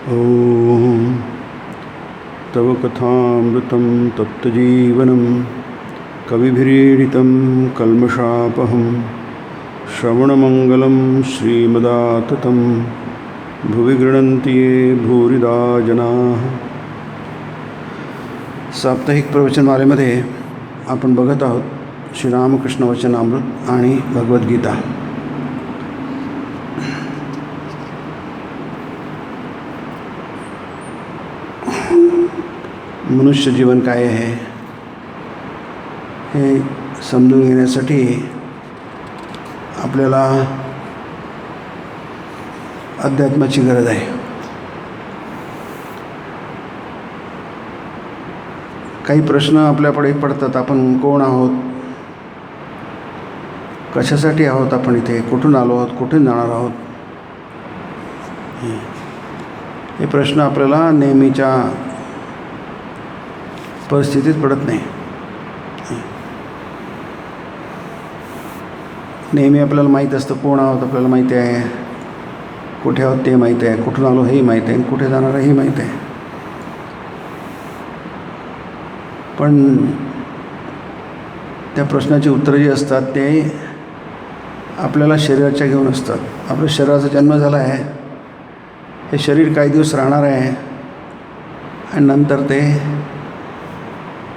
ॐ तव कथामृतं तप्तजीवनं कविभिरीडितं कल्मषापहं श्रवणमङ्गलं श्रीमदाततं भुवि गृह्णन्ति ये भूरिदा जनाः. साप्ताहिक प्रवचनमालेमध्ये आपण बघत आहोत श्रीरामकृष्ण वचनामृत आणि भगवद्गीता. मनुष्य जीवन काय आहे हे समजून घेण्यासाठी आपल्याला अध्यात्माची गरज आहे. काही प्रश्न आपल्यापुढे पडतात. आपण कोण आहोत, कशासाठी आहोत, आपण इथे कुठून आलो आहोत, कुठून जाणार आहोत, हे प्रश्न आपल्याला नेहमीच्या परिस्थितीत पडत नाही. नेहमी आपल्याला माहीत असतं कोण आहोत, आपल्याला माहिती आहे, कुठे आहोत ते माहीत आहे, कुठून आलो हेही माहीत आहे, कुठे जाणार हेही माहीत आहे. पण त्या प्रश्नाची उत्तरं जी असतात ते आपल्याला शरीराच्या घेऊन असतात. आपल्या शरीराचा जन्म झाला आहे, हे शरीर काही दिवस राहणार आहे आणि नंतर ते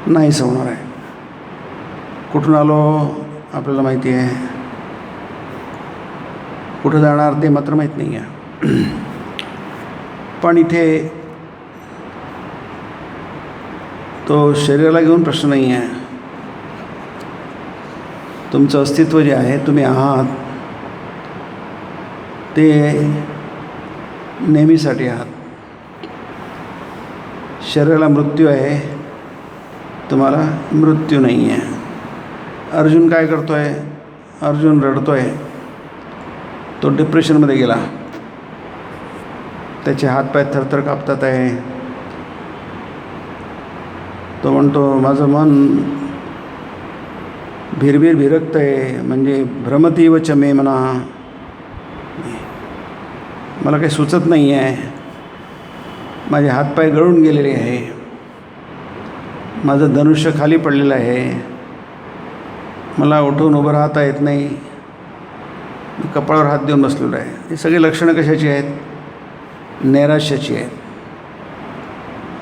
नाहीच होणार आहे. कुठून आलो आपल्याला माहिती आहे, कुठं जाणार ते मात्र माहीत नाही आहे. पण इथे तो शरीराला घेऊन प्रश्न नाही आहे. तुमचं अस्तित्व जे आहे, तुम्ही आहात ते नेहमीसाठी आहात. शरीराला मृत्यू आहे, तुम्हाला मृत्यू नाही आहे. अर्जुन काय करतो आहे? अर्जुन रडतो आहे. तो डिप्रेशनमध्ये गेला. त्याचे हातपाय थरथर कापतात आहे. तो म्हणतो माझं मन भिरभिर भिरकतं आहे, म्हणजे भ्रमतीव च मे मना, मला काही सुचत नाही आहे. माझे हातपाय गळून गेलेले आहे. माझं धनुष्य खाली पडलेलं आहे. मला उठून उभं राहता येत नाही. मी कपाळावर हात देऊन बसलेलो आहे. ही सगळी लक्षणं कशाची आहेत? नैराश्याची आहेत.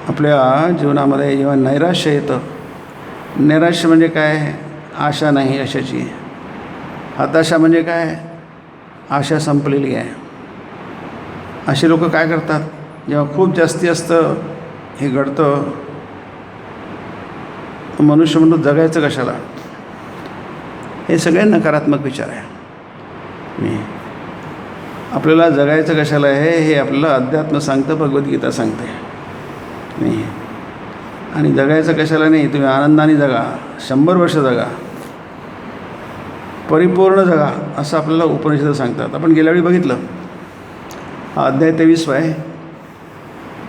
आपल्या जीवनामध्ये जेव्हा नैराश्य येतं, नैराश्य म्हणजे काय? आशा नाही अशाची. हताशा म्हणजे काय? आशा संपलेली आहे. असे लोक काय करतात? जेव्हा खूप जास्ती असतं हे घडतं, मनुष्य म्हणतो जगायचं कशाला? हे सगळे नकारात्मक विचार आहे. आपल्याला जगायचं कशाला आहे हे आपल्याला अध्यात्म सांगतं, भगवद्गीता सांगते. आणि जगायचं कशाला नाही, तुम्ही आनंदाने जगा, 100 वर्ष जगा, परिपूर्ण जगा, असं आपल्याला उपनिषद सांगतात. आपण गेल्या वेळी बघितलं. हा अध्याय 23 आहे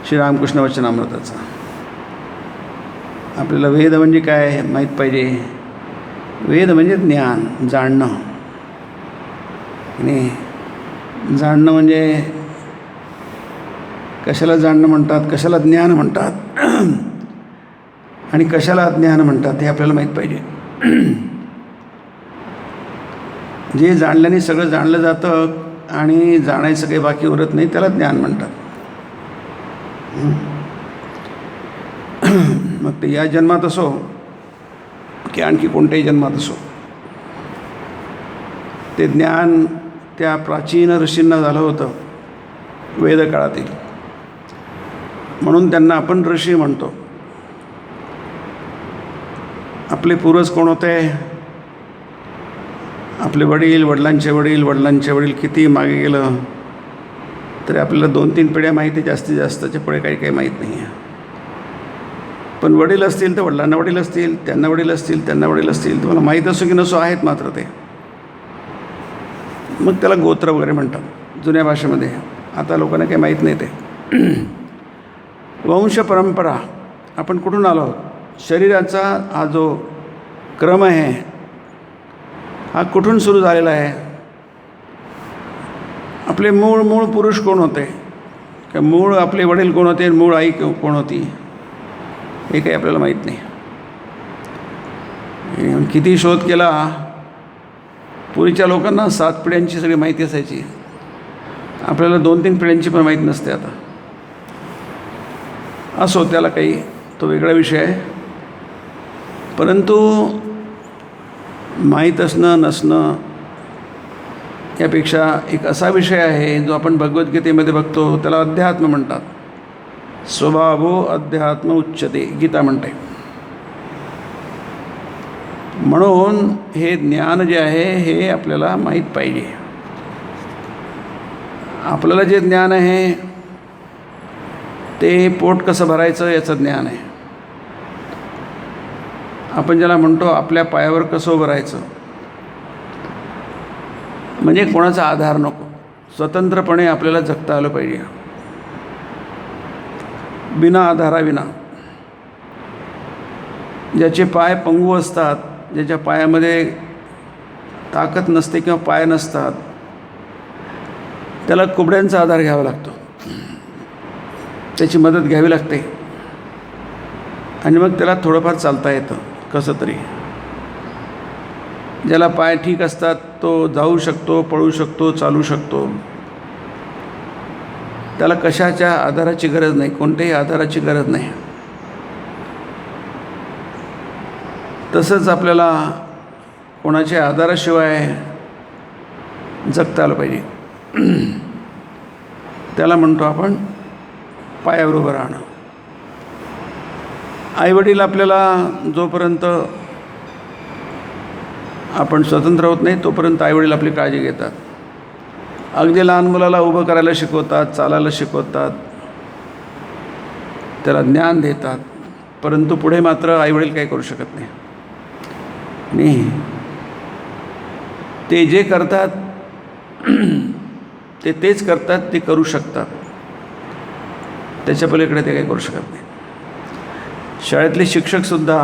श्रीरामकृष्ण वचनामृताचा. आपल्याला वेद म्हणजे काय माहीत पाहिजे. वेद म्हणजे ज्ञान, जाणणं. आणि जाणणं म्हणजे कशाला जाणणं म्हणतात, कशाला ज्ञान म्हणतात आणि कशाला अज्ञान म्हणतात हे आपल्याला माहीत पाहिजे. जे जाणल्याने सगळं जाणलं जातं आणि जाणायचं काही बाकी उरत नाही, त्याला ज्ञान म्हणतात. मग ते या जन्मात असो की आणखी कोणत्याही जन्मात असो, ते ज्ञान त्या प्राचीन ऋषींना झालं होतं वेदकाळातील. म्हणून त्यांना आपण ऋषी म्हणतो. आपले पूर्वज कोण होते? आपले वडील, वडिलांचे वडील, वडिलांचे वडील. किती मागे गेलं तरी आपल्याला 2-3 पिढ्या माहिती आहे, जास्तीत जास्तच्या पुढे काही माहीत नाही आहे. पण वडील असतील तर वडिलांना वडील असतील, त्यांना वडील असतील, त्यांना वडील असतील. तुम्हाला माहीत असो की नसो आहेत मात्र ते. मग त्याला गोत्र वगैरे म्हणतात जुन्या भाषेमध्ये. आता लोकांना काही माहीत नाही ते. वंश परंपरा. आपण कुठून आलो आहोत? शरीराचा हा जो क्रम आहे हा कुठून सुरू झालेला आहे? आपले मूळ पुरुष कोण होते? मूळ आपले वडील कोण होते, मूळ आई कोण होती, हे काही आपल्याला माहीत नाही. किती शोध केला, पूर्वीच्या लोकांना 7 पिढ्यांची सगळी माहिती असायची. आपल्याला 2-3 पिढ्यांची पण माहीत नसते आता. असो, त्याला काही तो वेगळा विषय आहे. परंतु माहीत असणं नसणं यापेक्षा एक असा विषय आहे जो आपण भगवद्गीतेमध्ये बघतो, त्याला अध्यात्म म्हणतात. स्वभावो अध्यात्म उच्यते, गीता म्हणते. म्हणून हे ज्ञान जे आहे हे आपल्याला माहीत पाहिजे. आपल्याला जे ज्ञान आहे ते पोट कसं भरायचं याचं ज्ञान आहे. आपण ज्याला म्हणतो आपल्या पायावर कसं उभं राहायचं, म्हणजे कोणाचा आधार नको, स्वतंत्रपणे आपल्याला जगता आलं पाहिजे, बिना आधाराविना. ज्याचे पाय पंगू असतात, ज्याच्या पायामध्ये ताकद नसते किंवा पाय नसतात, त्याला कुबड्यांचा आधार घ्यावा लागतो, त्याची मदत घ्यावी लागते आणि मग त्याला थोडंफार चालता येतं कसं तरी. ज्याला पाय ठीक असतात तो जाऊ शकतो, पळू शकतो, चालू शकतो. त्याला कशाच्या आधाराची गरज नाही, कोणत्याही आधाराची गरज नाही. तसंच आपल्याला कोणाच्या आधाराशिवाय जगता आलं पाहिजे. त्याला म्हणतो आपण पायावर उभं राहणं. आईवडील आपल्याला जोपर्यंत आपण स्वतंत्र होत नाही तोपर्यंत आईवडील आपली काळजी घेतात. अगदी लहान मुलाला उभं करायला शिकवतात, चालायला शिकवतात, त्याला ज्ञान देतात. परंतु पुढे मात्र आईवडील काही करू शकत नाही. ते जे करतात ते तेच करतात, ते करू शकतात, त्याच्या पलीकडे ते काही करू शकत नाही. शाळेतले शिक्षकसुद्धा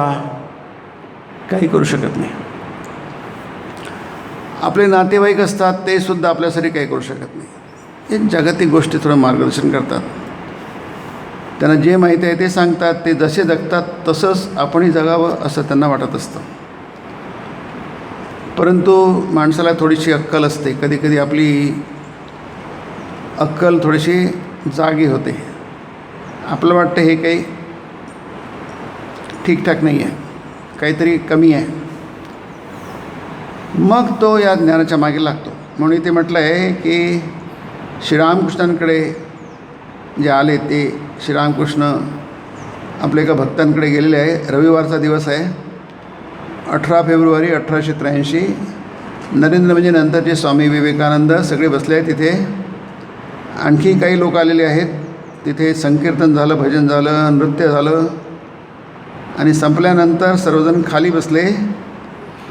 काही करू शकत नाही. आपले नातेवाईक असतात ते सुद्धा आपल्यासाठी काही करू शकत नाही. हे जागतिक गोष्टी थोडं मार्गदर्शन करतात, त्यांना जे माहिती आहे ते सांगतात. ते जसे जगतात तसंच आपणही जगावं असं त्यांना वाटत असतं. परंतु माणसाला थोडीशी अक्कल असते. कधी कधी आपली अक्कल थोडीशी जागी होते. आपलं वाटतं हे काही ठीकठाक नाही आहे, काहीतरी कमी आहे. मग तो या ज्ञानाच्या मागे लागतो. म्हणून इथे म्हटलं आहे की श्रीरामकृष्णांकडे जे आले ते श्रीरामकृष्ण आपल्या एका भक्तांकडे गेलेले आहे. रविवारचा दिवस आहे, 18 फेब्रुवारी 1883. नरेंद्र म्हणजे नंतरचे स्वामी विवेकानंद सगळे बसले आहेत तिथे. आणखी काही लोक आलेले आहेत. तिथे संकीर्तन झालं, भजन झालं, नृत्य झालं आणि संपल्यानंतर सर्वजण खाली बसले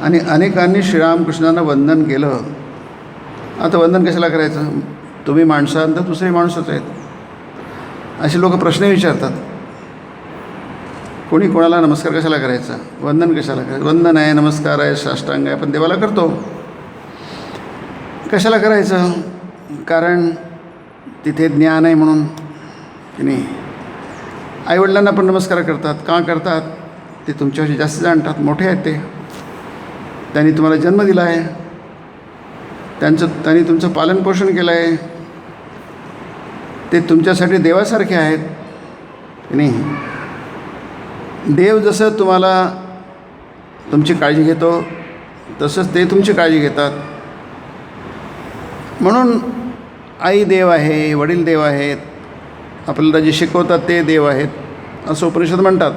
आणि अनेकांनी श्रीरामकृष्णांना वंदन केलं. आता वंदन कशाला करायचं, तुम्ही माणसांत तर दुसरे माणूसच आहेत, असे लोक प्रश्न विचारतात. कोणी कोणाला नमस्कार कशाला करायचा, वंदन कशाला करायचं. वंदन आहे, नमस्कार आहे, साष्टांग आहे, आपण देवाला करतो. कशाला करायचं, कारण तिथे ज्ञान आहे म्हणून की नाही. आईवडिलांना पण नमस्कार करतात. का करतात, ते तुमच्याशी जास्त जाणतात, मोठे आहेत ते. त्यांनी तुम्हाला जन्म दिला आहे, त्यांनी तुमचं पालनपोषण केलं आहे, ते तुमच्यासाठी देवासारखे आहेत की नाही. देव जसं तुम्हाला तुमची काळजी घेतो तसंच ते तुमची काळजी घेतात. म्हणून आई देव आहे, वडील देव आहेत, आपल्याला जे शिकवतात ते देव आहेत असं उपनिषद म्हणतात.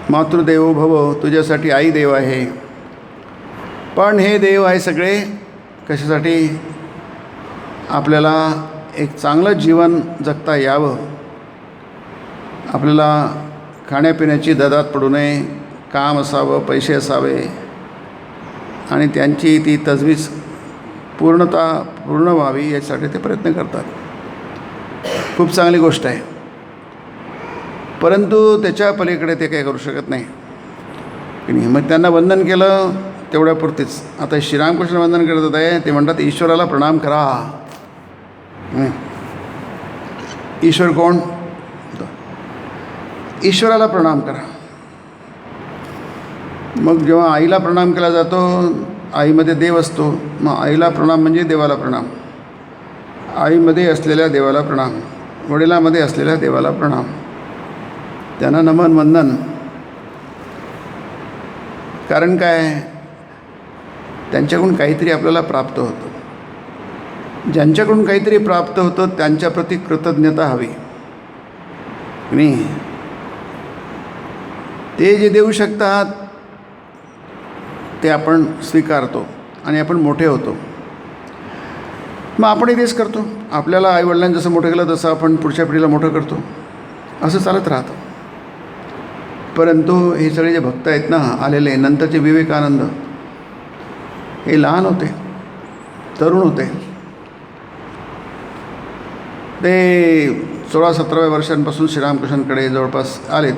मातृदेवो भव, तुझ्यासाठी आई देव आहे. पण हे देव आहे सगळे कशासाठी, आपल्याला एक चांगलं जीवन जगता यावं, आपल्याला खाण्यापिण्याची ददात पडू नये, काम असावं, पैसे असावे आणि त्यांची ती तजवीज पूर्ण व्हावी यासाठी ते प्रयत्न करतात. खूप चांगली गोष्ट आहे. परंतु त्याच्या पलीकडे ते काही करू शकत नाही की नाही. मग त्यांना वंदन केलं तेवढ्यापुरतीच. आता श्रीरामकृष्ण वंदन करत आहे, ते म्हणतात ईश्वराला प्रणाम करा. ईश्वर कोण? ईश्वराला प्रणाम करा. मग जेव्हा आईला प्रणाम केला जातो, आईमध्ये देव असतो, मग आईला प्रणाम म्हणजे देवाला प्रणाम. आईमध्ये असलेल्या देवाला प्रणाम, वडिलांमध्ये असलेल्या देवाला प्रणाम, त्यांना नमन वंदन. कारण काय? त्यांच्याकडून काहीतरी आपल्याला प्राप्त होतं. ज्यांच्याकडून काहीतरी प्राप्त होतं त्यांच्याप्रती कृतज्ञता हवी नाही. ते जे देऊ शकतात ते आपण स्वीकारतो आणि आपण मोठे होतो. मग आपणही तेच करतो. आपल्याला आईवडिलांनी जसं मोठं केलं तसं आपण पुढच्या पिढीला मोठं करतो. असं चालत राहतं. परंतु हे सगळे जे भक्त आहेत ना आलेले, नंतरचे विवेकानंद, हे लहान होते, तरुण होते. ते 16-17व्या वर्षांपासून श्रीरामकृष्णांकडे जवळपास आलेत.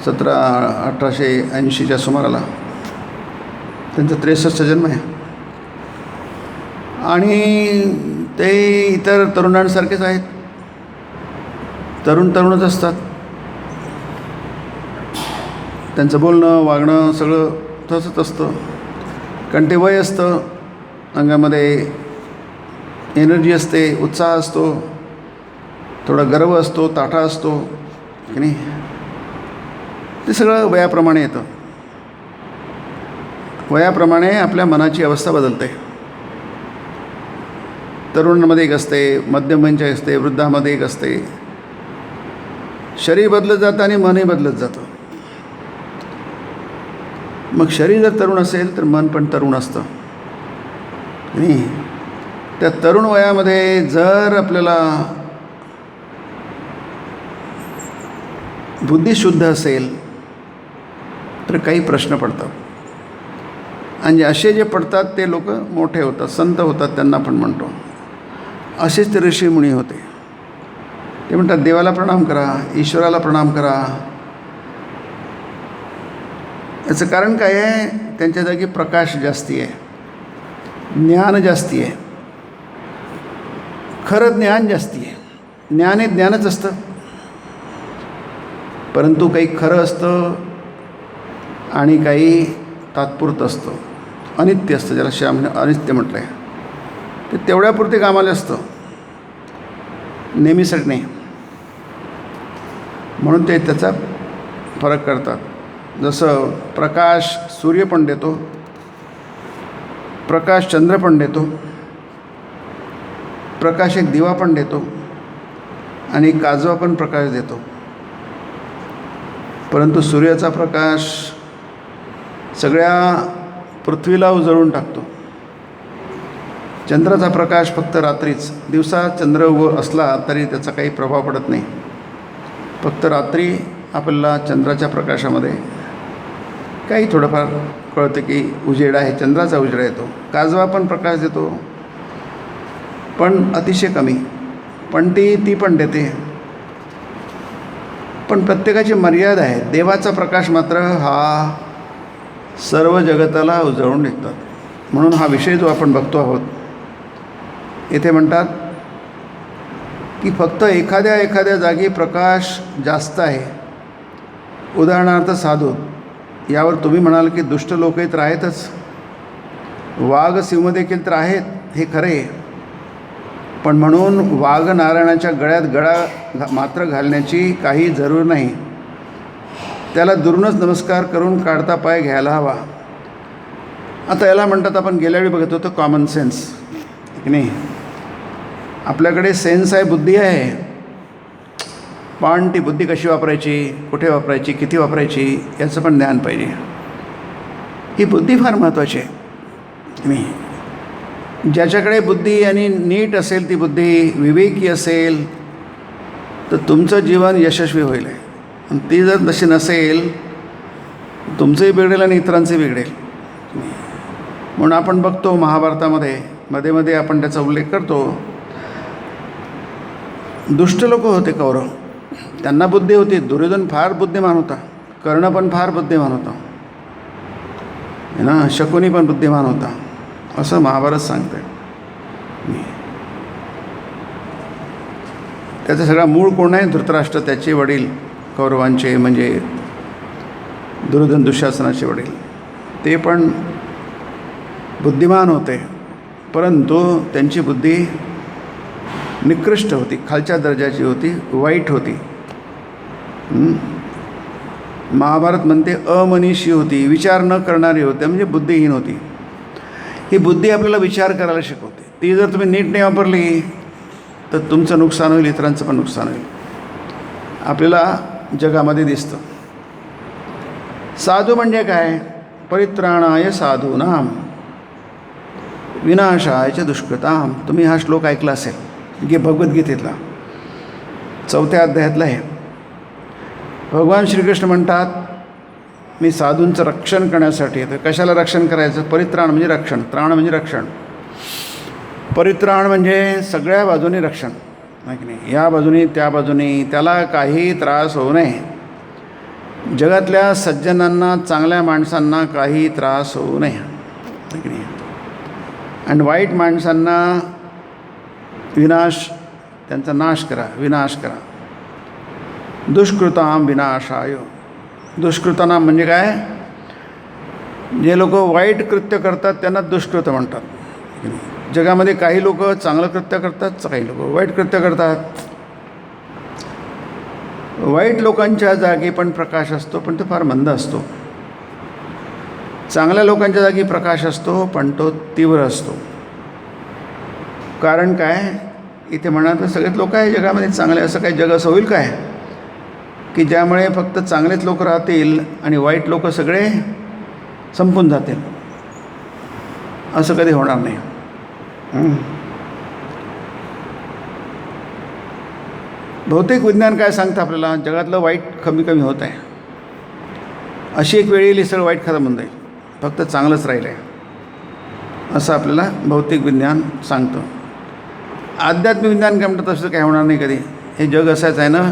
1880च्या सुमाराला त्यांचा 63 जन्म आहे. आणि ते इतर तरुणांसारखेच आहेत. तरुणच असतात. त्यांचं बोलणं वागणं सगळं तसंच असतं. कारण ते वय असतं, अंगामध्ये एनर्जी असते, उत्साह असतो, थोडा गर्व असतो, ताठा असतो की नाही. ते सगळं वयाप्रमाणे येतं. वयाप्रमाणे आपल्या मनाची अवस्था बदलते. तरुणांमध्ये एक असते, मध्यमवयींच्या असते, वृद्धामध्ये एक असते. शरीर बदलत जातं आणि मनही बदलत जातं. मग शरीर जर तरुण असेल तर मन पण तरुण असतं नाही. त्या तरुण वयामध्ये जर आपल्याला बुद्धी शुद्ध असेल तर काही प्रश्न पडतात. आणि असे जे पडतात ते लोक मोठे होतात, संत होतात, त्यांना आपण म्हणतो. असेच ते ऋषीमुनी होते. ते म्हणतात देवाला प्रणाम करा, ईश्वराला प्रणाम करा. याचं कारण काय आहे? त्यांच्या जागी प्रकाश जास्ती आहे, ज्ञान जास्ती आहे. खरं ज्ञान जास्ती आहे. ज्ञान हे ज्ञानच असतं, परंतु काही खरं असतं आणि काही तात्पुरतं असतं, अनित्य असतं. ज्याला श्यामने अनित्य म्हटलं आहे. ते तेवढ्यापुरते कामाला असतं, नेहमीसाठी नाही. म्हणून ते त्याचा फरक करतात. जसं प्रकाश सूर्य पण देतो, प्रकाश चंद्र पण देतो, प्रकाश एक दिवा पण देतो आणि काजवा पण प्रकाश देतो. परंतु सूर्याचा प्रकाश सगळ्या पृथ्वीला उजळून टाकतो. चंद्राचा प्रकाश फक्त रात्रीच. दिवसा चंद्र असला तरी त्याचा काही प्रभाव पडत नाही. फक्त रात्री आपल्याला चंद्राच्या प्रकाशामध्ये काही थोडंफार कळतं की उजेड आहे, चंद्राचा उजेड येतो. काजवा पण प्रकाश देतो, पण अतिशय कमी, पण ती पण देते. पण प्रत्येकाची मर्यादा आहे. देवाचा प्रकाश मात्र हा सर्व जगताला उजळून निघतात. म्हणून हा विषय जो आपण बघतो आहोत, येथे म्हणतात की फक्त एखाद्या जागी प्रकाश जास्त आहे. उदाहरणार्थ साधू, यावर तुम्ही म्हणाल की दुष्ट लोकही तर आहेतच, वाघ सिंह देखील तर आहेत, हे खरे. पण म्हणून वाघ नारायणाच्या गळ्यात गळा मात्र घालण्याची काही जरूर नाही. त्याला दुरूनच नमस्कार करून काढता पाय घ्यायला हवा. आता याला म्हणतात, आपण गेल्या वेळी बघत होतो कॉमन सेन्स की नाही. आपल्याकडे सेन्स आहे, बुद्धी आहे, पण ती बुद्धी कशी वापरायची, कुठे वापरायची, किती वापरायची याचं पण ज्ञान पाहिजे. ही बुद्धी फार महत्त्वाची आहे की नाही. ज्याच्याकडे बुद्धी आणि नीट असेल, ती बुद्धी विवेकी असेल, तर तुमचं जीवन यशस्वी होईल. आणि ती जर तशी नसेल, तुमचंही बिघडेल आणि इतरांचंही बिघडेल. म्हणून आपण बघतो महाभारतामध्ये मध्ये आपण त्याचा उल्लेख करतो. दुष्ट लोक होते कौरव, त्यांना बुद्धी होती. दुर्योधन फार बुद्धिमान होता, कर्ण पण फार बुद्धिमान होता ना, शकुनी पण बुद्धिमान होता, असं महाभारत सांगते. त्याचा सगळा मूळ कोण आहे? धृतराष्ट्र, त्याचे वडील, कौरवांचे म्हणजे दुर्योधन दुःशासनाचे वडील. ते पण बुद्धिमान होते, परंतु त्यांची बुद्धी निकृष्ट होती, खालच्या दर्जाची होती, वाईट होती. महाभारत म्हणते अमनीषी होती, विचार न करणारी होती, म्हणजे बुद्धिहीन होती. ही बुद्धी आपल्याला विचार करायला शिकवते. ती जर तुम्ही नीट नाही वापरली तर तुमचं नुकसान होईल, इतरांचं पण नुकसान होईल. आपल्याला जगामध्ये दिसतं. साधू म्हणजे काय? परित्राणाय साधूनाम विनाशाय च दुष्कृताम. तुम्ही हा श्लोक ऐकला असेल, भगवद्गीतेतला 4थ्या अध्यायातला आहे. भगवान श्रीकृष्ण म्हणतात मी साधूंचं रक्षण करण्यासाठी येतो. कशाला रक्षण करायचं? परित्राण म्हणजे रक्षण, त्राण म्हणजे रक्षण. परित्राण म्हणजे सगळ्या बाजूनी रक्षण, नाही की नाही? या बाजूनी त्या बाजूनी त्याला काही त्रास होऊ नये. जगातल्या सज्जनांना, चांगल्या माणसांना काही त्रास होऊ नये, नाही की नाही? आणि वाईट माणसांना विनाश, त्यांचा नाश करा, विनाश करा. दुष्कृताम विनाशाय. दुष्कृतानाम म्हणजे काय? जे लोक वाईट कृत्य करतात त्यांना दुष्कृत म्हणतात. जगामध्ये काही लोक चांगलं कृत्य करतात, काही लोक वाईट कृत्य करतात. वाईट लोकांच्या जागी पण प्रकाश असतो, पण तो फार मंद असतो. चांगल्या लोकांच्या जागी प्रकाश असतो, पण तो तीव्र असतो. कारण काय? इथे म्हणाल तर सगळेच लोक आहे जगामध्ये चांगले. असं काही जग असं होईल काय की ज्यामुळे फक्त चांगलेच लोक राहतील आणि वाईट लोक सगळे संपून जातील? असं कधी होणार नाही. भौतिक विज्ञान काय सांगतं आपल्याला? जगातलं वाईट कमी कमी होत आहे. अशी एक वेळ येईल सगळं वाईट खतम होऊन जाईल, फक्त चांगलंच राहिलं आहे, असं आपल्याला भौतिक विज्ञान सांगतं. आध्यात्मिक विज्ञान काय म्हणतं? तसं काय होणार नाही कधी. हे जग असंच आहे ना,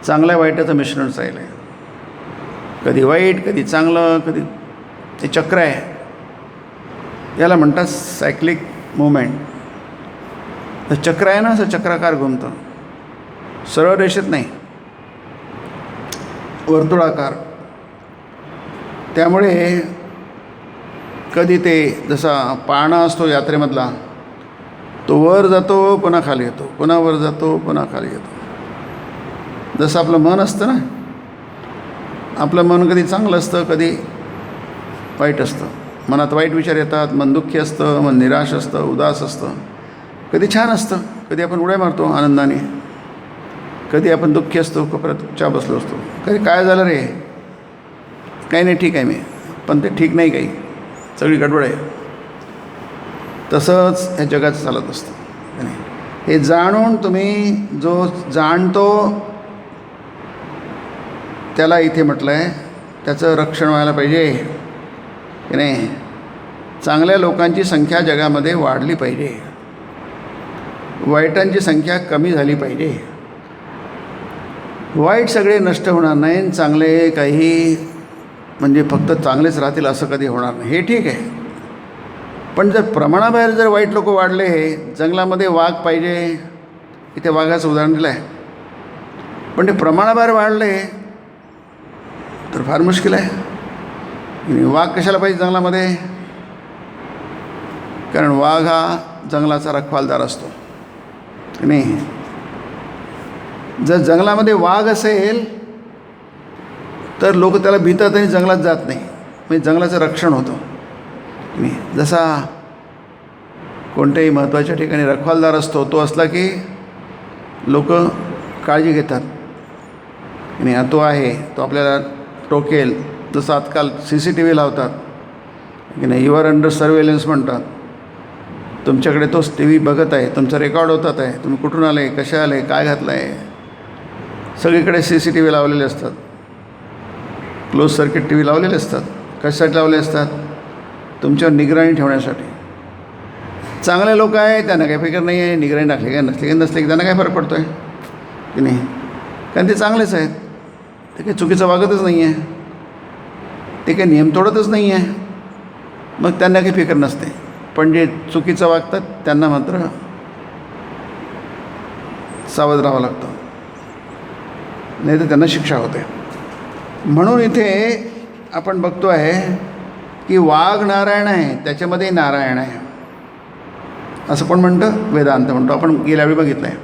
चांगल्या वाईटाचं मिश्रणच राहिलं आहे. कधी वाईट, कधी चांगलं, कधी हे चक्र आहे. याला म्हणतात सायक्लिक मुवमेंट. तर चक्र आहे ना, असं चक्राकार घुमतं, सरळ रेषेत नाही, वर्तुळाकार. त्यामुळे कधी ते जसा पाळणा असतो यात्रेमधला, तो वर जातो पुन्हा खाली येतो, पुन्हा वर जातो पुन्हा खाली येतो. जसं आपलं मन असतं ना, आपलं मन कधी चांगलं असतं, कधी वाईट असतं. मनात वाईट विचार येतात, मन दुःखी असतं, मन निराश असतं, उदास असतं. कधी छान असतं, कधी आपण उड्या मारतो आनंदाने, कधी आपण दुःखी असतो, कोपऱ्यात चहा बसलो असतो. कधी काय झालं रे? काही नाही, ठीक आहे मी, पण ते ठीक नाही, काही सगळी गडबड आहे. तसंच ह्या जगाचं चालत असतं. हे जाणून तुम्ही जो जाणतो त्याला इथे म्हटलं आहे त्याचं रक्षण व्हायला पाहिजे की नाही. चांगल्या लोकांची संख्या जगामध्ये वाढली पाहिजे, वाईटांची संख्या कमी झाली पाहिजे. वाईट सगळे नष्ट होणार नाही, चांगले काही म्हणजे फक्त चांगलेच राहतील असं कधी होणार नाही. हे ठीक आहे, पण जर प्रमाणाबाहेर जर वाईट लोक वाढले, जंगलामध्ये वाघ पाहिजे, इथे वाघाचं उदाहरण दिलं आहे, पण ते प्रमाणाबाहेर वाढले तर फार मुश्किल आहे. वाघ कशाला पाहिजे जंगलामध्ये? कारण वाघ हा जंगलाचा रखवालदार असतो की नाही. जर जंगलामध्ये वाघ असेल तर लोक त्याला भीतात आणि जंगलात जात नाही, म्हणजे जंगलाचं रक्षण होतं की नाही. जसा कोणत्याही महत्त्वाच्या ठिकाणी रखवालदार असतो, तो असला की लोक काळजी घेतात की नाही, तो आहे, तो आपल्याला टोकेल. जसं आजकाल CCTV लावतात की नाही, युआर अंडर सर्वेलन्स म्हणतात. तुमच्याकडे तोच TV बघत आहे, तुमचं रेकॉर्ड होतात आहे, तुम्ही कुठून आले, कसे आले, काय घातलं आहे. सगळीकडे CCTV लावलेले असतात, क्लोज सर्किट TV लावलेले असतात. कशासाठी लावले असतात? तुमच्यावर निगराणी ठेवण्यासाठी. चांगले लोक आहे त्यांना काही फिकर नाही आहे, निगराणी टाकली काय नसली काय नसले की त्यांना काय फरक पडतो आहे की नाही, कारण ते चांगलेच आहेत. ते काही चुकीचं वागतच नाही आहे, ते काही नियम तोडतच नाही आहे, मग त्यांना काही फिकर नसते. पण जे चुकीचं वागतात त्यांना मात्र सावध राहावं लागतं, नाही तर त्यांना शिक्षा होते. म्हणून इथे आपण बघतो आहे की वाघ नारायण आहे, त्याच्यामध्ये नारायण आहे असं कोण म्हणतं? वेदांत म्हणतो. आपण गेल्यावेळी बघितलं आहे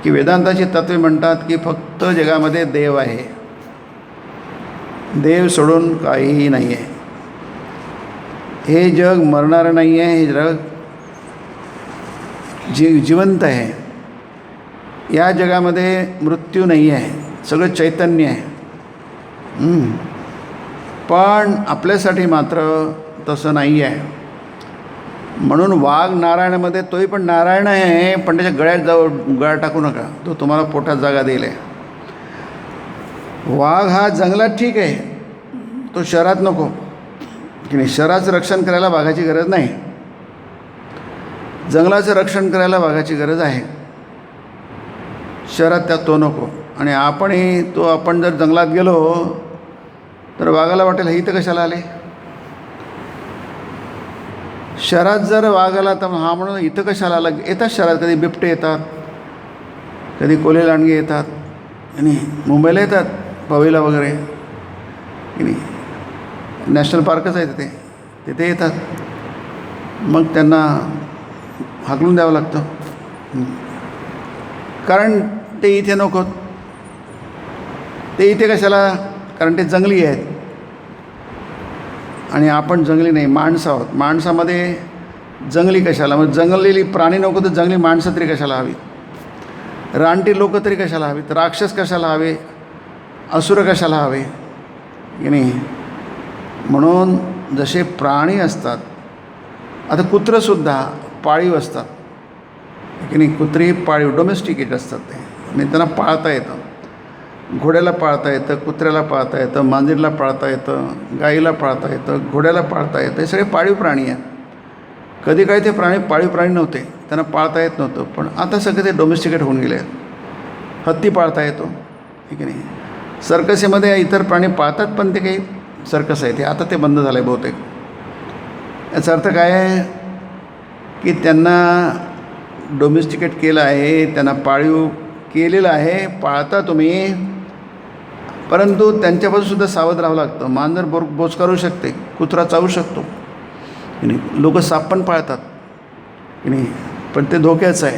की वेदांताची तत्त्वे म्हणतात की फक्त जगामध्ये देव आहे, देव सोडून काहीही नाही आहे. हे जग मरणारं नाही आहे, हे जग जिवंत आहे. या जगामध्ये मृत्यू नाही आहे, सगळं चैतन्य आहे. पण आपल्यासाठी मात्र तसं नाही आहे. म्हणून वाघ नारायणामध्ये तोही पण नारायण आहे, पण त्याच्या गळ्यात गळा टाकू नका, तो तुम्हाला पोटात जागा देईल आहे. वाघ हा जंगलात ठीक आहे, तो शहरात नको की नाही. शहराचं रक्षण करायला वाघाची गरज नाही, जंगलाचं रक्षण करायला वाघाची गरज आहे. शहरात त्यात तो नको. आणि आपण जर जंगलात गेलो तर वाघाला वाटेल हे इथं कशाला आले. शहरात जर वाघ आला तर हा म्हणून इथं कशाला आला. येतात शहरात, कधी बिबटे येतात, कधी कोल्हे लांडगे येतात आणि मुंबईला येतात, पवईला वगैरे की नाही. नॅशनल पार्कच आहे तिथे येतात. मग त्यांना हाकलून द्यावं लागतं, कारण ते इथे नकोत. ते इथे कशाला, कारण ते जंगली आहेत आणि आपण जंगली नाही, माणसं आहोत. माणसामध्ये जंगली कशाला, मग जंगलेली प्राणी नको तर जंगली माणसं तरी कशाला हवी, रानटी लोक तरी कशाला हवीत, राक्षस कशाला हवे, असुर कशाला हवे की नाही. म्हणून जसे प्राणी असतात, आता कुत्रंसुद्धा पाळीव असतात की नाही. कुत्री पाळीव डोमेस्टिकेट असतात, ते म्हणजे त्यांना पाळता येतं. घोड्याला पाळता येतं, कुत्र्याला पाळता येतं, मांजरीला पाळता येतं, गाईला पाळता येतं, घोड्याला पाळता येतं. हे सगळे पाळीव प्राणी आहेत. कधी काही ते पाळीव प्राणी नव्हते, त्यांना पाळता येत नव्हतं, पण आता सगळे ते डोमेस्टिकेट होऊन गेले आहेत. हत्ती पाळता येतो ठीक आहे नाही. सर्कसीमध्ये इतर प्राणी पाळतात, पण ते काही सर्कस आहे ते आता ते बंद झालं आहे बहुतेक. याचा अर्थ काय आहे की त्यांना डोमेस्टिकेट केलं आहे, त्यांना पाळीव केलेलं आहे. पाळता तुम्ही, परंतु त्यांच्यापासूनसुद्धा सावध राहावं लागतं. मांजर बोचकारू शकते, कुत्रा चावू शकतो की नाही. लोक साप पण पाळतात की नाही, पण ते धोक्याचं आहे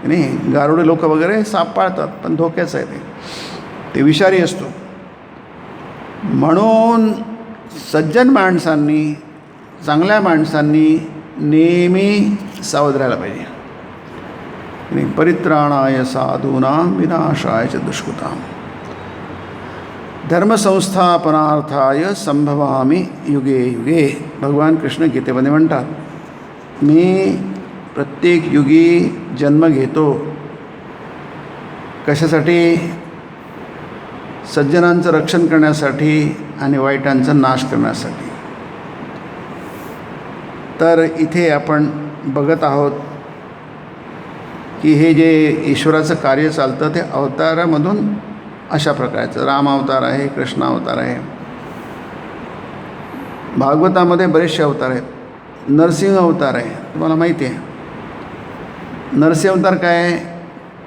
की नाही. गारुडे लोक वगैरे साप पाळतात, पण धोक्याचं आहे ते विषारी असतो. म्हणून सज्जन माणसांनी, चांगल्या माणसांनी नेहमी सावध राहायला पाहिजे. परित्राणाय साधूनां विनाशाय च दुष्कृतां धर्मसंस्थापनार्थाय संभवामि युगे युगे. भगवान कृष्ण गीतेमध्ये म्हणतात, मी प्रत्येक युगी जन्म घेतो. कशासाठी? सज्जनांचं रक्षण करण्यासाठी आणि वाईटांचा नाश करण्यासाठी. तर इथे आपण बघत आहोत की हे जे ईश्वराचं कार्य चालतं ते अवतारामधून अशा प्रकारचं. राम अवतार आहे, कृष्ण अवतार आहे, भागवतामध्ये बरेचसे अवतार आहेत. नरसिंह अवतार आहे, तुम्हाला माहिती आहे. नरसिंह अवतार काय आहे?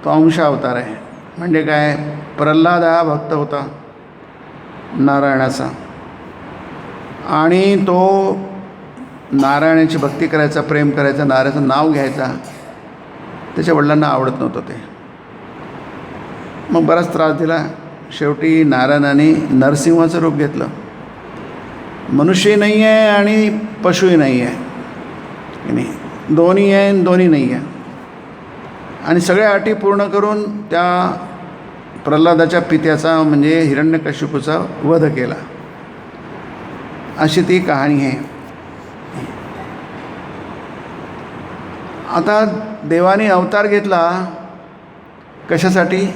तो अंश अवतार आहे. म्हणजे काय? प्रल्हाद हा भक्त होता नारायणाचा, आणि तो नारायणाची भक्ती करायचा, प्रेम करायचा, नारायणाचं नाव घ्यायचा. त्याच्या वडिलांना आवडत नव्हतं ते, मग बराच त्रास दिला. शेवटी नारायणाने नरसिंहाचं रूप घेतलं. मनुष्यही नाही आहे आणि पशुही नाही आहे की नाही, दोन्ही आहे आणि दोन्ही नाही आहे. आणि सगळ्या अटी पूर्ण करून त्या प्रल्हादाच्या पित्याचा म्हणजे हिरण्यकशिपूचा वध केला. अशी ती कहाणी आहे. आता देवाने अवतार घेतला कशासाठी?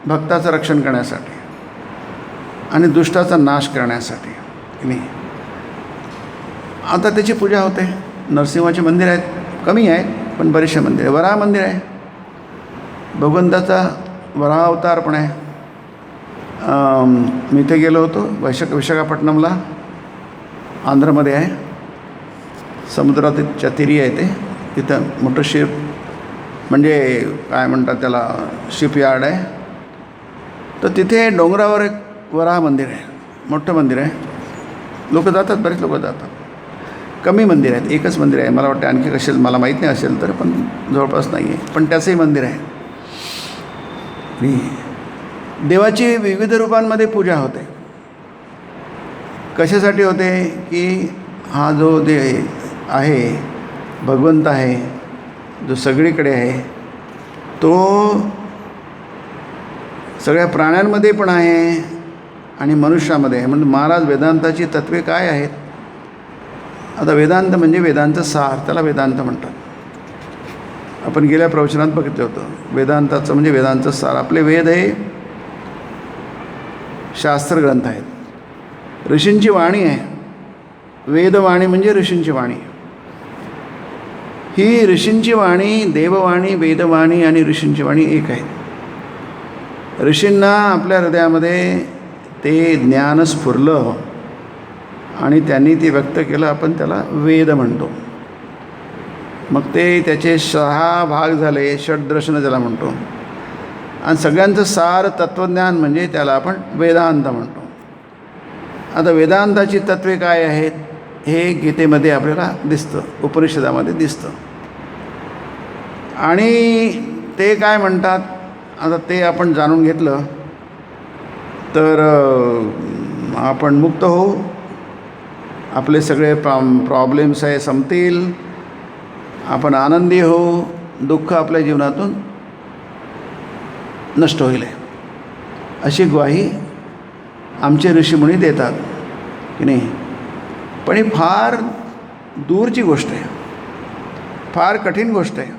भक्ताचं रक्षण करण्यासाठी आणि दुष्टाचा नाश करण्यासाठी की नाही. आता त्याची पूजा होते. नरसिंहाचे मंदिर आहेत, कमी आहेत पण बरेचसे मंदिर आहे. वराह मंदिर आहे, भगवंताचा वराह अवतार पण आहे. मी इथे गेलो होतो विशाखापट्टणमला, आंध्रमध्ये आहे. समुद्राच्या तीरी आहे ते. तिथं मोठं शिप म्हणजे काय म्हणतात त्याला, शिपयार्ड आहे. तर तिथे डोंगरावर एक वराह मंदिर आहे, मोठं मंदिर आहे. लोक जातात, बरेच लोक जातात. कमी मंदिर आहेत, एकच मंदिर आहे. मला वाटतं आणखी कसेल, मला माहीत नाही असेल तर, पण जवळपास नाही आहे. पण त्याचंही मंदिर आहे. देवाची विविध रूपांमध्ये पूजा होते. कशासाठी होते की हा जो आहे भगवंत आहे, जो सगळीकडे आहे, तो सगळ्या प्राण्यांमध्ये पण आहे आणि मनुष्यामध्ये आहे. म्हणजे महाराज वेदांताची तत्त्वे काय आहेत. आता वेदांत म्हणजे वेदांत सार, त्याला वेदांत म्हणतात. आपण गेल्या प्रवचनात बघितलं होतं. वेदांताचं म्हणजे वेदांत सार. आपले वेद हे शास्त्रग्रंथ आहेत, ऋषींची वाणी आहे. वेदवाणी म्हणजे ऋषींची वाणी. ही ऋषींची वाणी, देववाणी, वेदवाणी आणि ऋषींची वाणी एक आहे. ऋषींना आपल्या हृदयामध्ये ते ज्ञान स्फुरलं आणि त्यांनी ते व्यक्त केलं. आपण त्याला वेद म्हणतो. मग ते त्याचे 6 भाग झाले, षड्दर्शन ज्याला म्हणतो. आणि सगळ्यांचं सार तत्त्वज्ञान म्हणजे त्याला आपण वेदांत म्हणतो. आता वेदांताची तत्त्वे काय आहेत हे गीतेमध्ये आपल्याला दिसतं, उपनिषदामध्ये दिसतं. आणि ते काय म्हणतात, आता ते आपण जाणून घेतलं तर आपण मुक्त होऊ. आपले सगळे प्रॉब्लेम्स आहे संपतील. आपण आनंदी होऊ. दुःख आपल्या जीवनातून नष्ट होईल, अशी ग्वाही आमचे ऋषीमुनी देतात की नाही. पण ही फार दूरची गोष्ट आहे, फार कठीण गोष्ट आहे.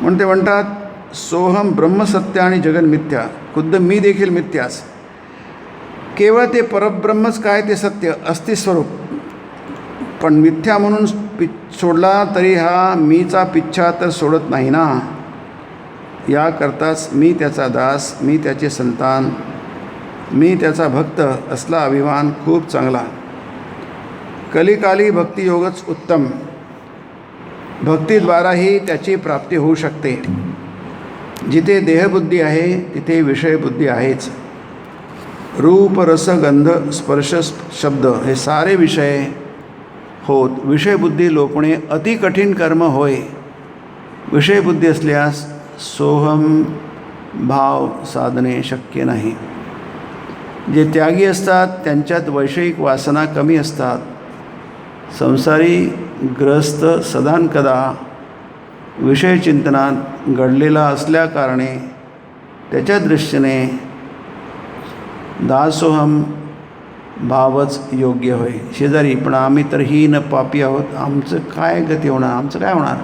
म्हणून ते म्हणतात सोहम ब्रह्मसत्य आणि जगन मिथ्या, खुद्द मी देखील मिथ्याच. केवळ ते परब्रह्मच काय ते सत्य अस्तिस्वरूप. पण मिथ्या म्हणून सोडला तरी हा मीचा पिच्छा तर सोडत नाही ना. याकरताच मी त्याचा दास, मी त्याचे संतान, मी त्याचा भक्त असला अभिमान खूप चांगला. कलिकाली भक्तियोगच उत्तम. भक्तीद्वाराही त्याची प्राप्ती होऊ शकते. जिथे देहबुद्धी आहे तिथे विषयबुद्धी आहेच. रूप रस गंध स्पर्श शब्द हे सारे विषय होत. विषयबुद्धी लोपणे अति कठीण कर्म होय. विषयबुद्धी असल्यास सोहम भाव साधणे शक्य नाही. जे त्यागी असतात त्यांच्यात वैषयिक वासना कमी असतात. संसारी ग्रस्त सदानकदा विषयचिंतनात घडलेला असल्याकारणे त्याच्या दृष्टीने दासोहम भावच योग्य होय. शेजारी, पण आम्ही तर हीन पापी आहोत, आमचं काय गती होणार, आमचं काय होणार.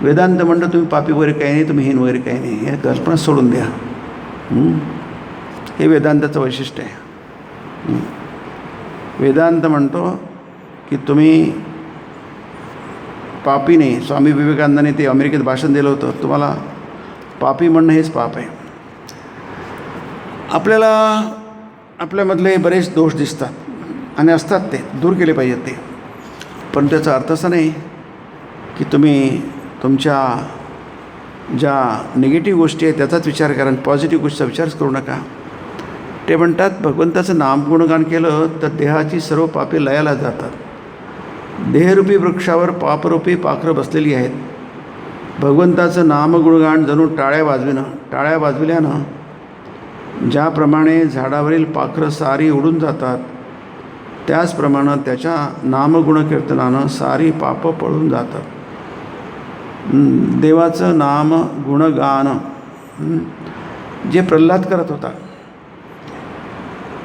वेदांत म्हणतं तुम्ही पापी वगैरे काही नाही, तुम्ही हीन वगैरे काही नाही, हे कल्पना सोडून द्या. हे वेदांताचं वैशिष्ट्य आहे. वेदांत म्हणतो की तुम्ही पापी नाही. स्वामी विवेकानंदांनी ते अमेरिकेत भाषण दिलं होतं, तुम्हाला पापी म्हणणं हेच पाप आहे. आपल्याला आपल्यामधले बरेच दोष दिसतात आणि असतात, ते दूर केले पाहिजेत ते. पण त्याचा अर्थ असा नाही की तुम्ही तुमच्या ज्या निगेटिव्ह गोष्टी आहेत त्याचाच विचार करा आणि पॉझिटिव्ह गोष्टीचा विचारच करू नका. ते म्हणतात भगवंताचं नामगुणगान केलं तर देहाची सर्व पापे लयाला जातात. देहरूपी वृक्षावर पापरूपी पाखरं बसलेली आहेत. भगवंताचं नामगुणगान जणू टाळ्या वाजविल्यानं ज्याप्रमाणे झाडावरील पाखरं सारी उडून जातात, त्याचप्रमाणे त्याच्या नामगुणकीर्तनानं सारी पापं पळून जातात. देवाचं नाम गुणगान जे प्रल्हाद करत होता.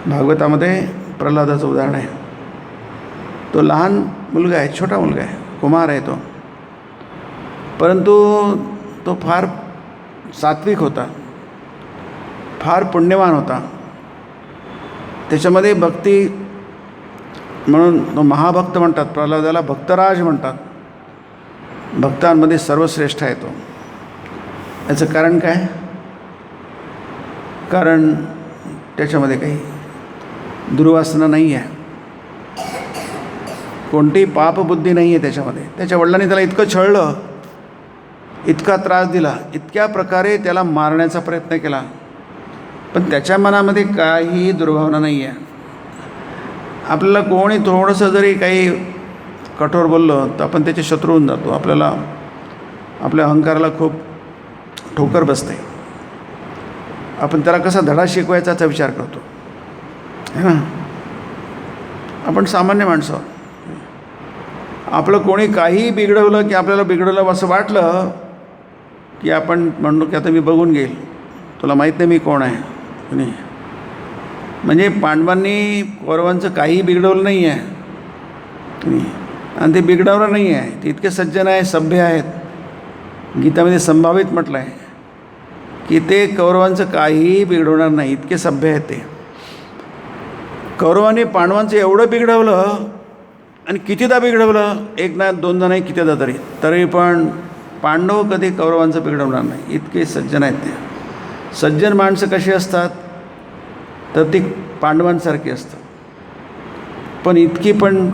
भागवतामध्ये प्रल्हादाचं उदाहरण आहे. तो लहान मुलगा आहे, छोटा मुलगा आहे, कुमार आहे तो. परंतु तो फार सात्विक होता, फार पुण्यवान होता. त्याच्यामध्ये भक्ती म्हणून तो महाभक्त म्हणतात. प्रल्हादाला भक्तराज म्हणतात. भक्तांमध्ये सर्वश्रेष्ठ आहे तो. याचं कारण काय? कारण त्याच्यामध्ये काही दुर्वासना नाही आहे, कोणतीही पापबुद्धी नाही आहे त्याच्यामध्ये. त्याच्या वडिलांनी त्याला इतकं छळलं इतका त्रास दिला, इतक्या प्रकारे त्याला मारण्याचा प्रयत्न केला, पण त्याच्या मनामध्ये काहीही दुर्भावना नाही आहे. आपल्याला कोणी थोडंसं जरी काही कठोर बोललं तर आपण त्याचे शत्रू होऊन जातो. आपल्या अहंकाराला खूप ठोकर बसते. आपण त्याला कसा धडा शिकवायचाचा विचार करतो, है ना. आपण सामान्य माणसं. आपलं कोणी काहीही बिघडवलं की आपल्याला बिघडवलं असं वाटलं की आपण म्हणतो की आता मी बघून घेईल, तुला माहीत नाही मी कोण आहे. नाही, म्हणजे पांडवांनी कौरवांचं काहीही बिघडवलं नाही आहे आणि ते बिघडवलं नाही आहे. ते इतके सज्जन आहे, सभ्य आहेत. गीतामध्ये संभावित म्हटलं आहे की ते कौरवांचं काहीही बिघडवणार नाही, इतके सभ्य आहेत ते. कौरवांनी पांडवांचं एवढं बिघडवलं आणि कितीदा बिघडवलं, एक ना दोनदा नाही, कितीदा तरी पण पांडव कधी कौरवांचं बिघडवणार नाही, इतके सज्जन आहेत ते. सज्जन माणसं कशी असतात तर ती पांडवांसारखी असतात. पण इतकी पण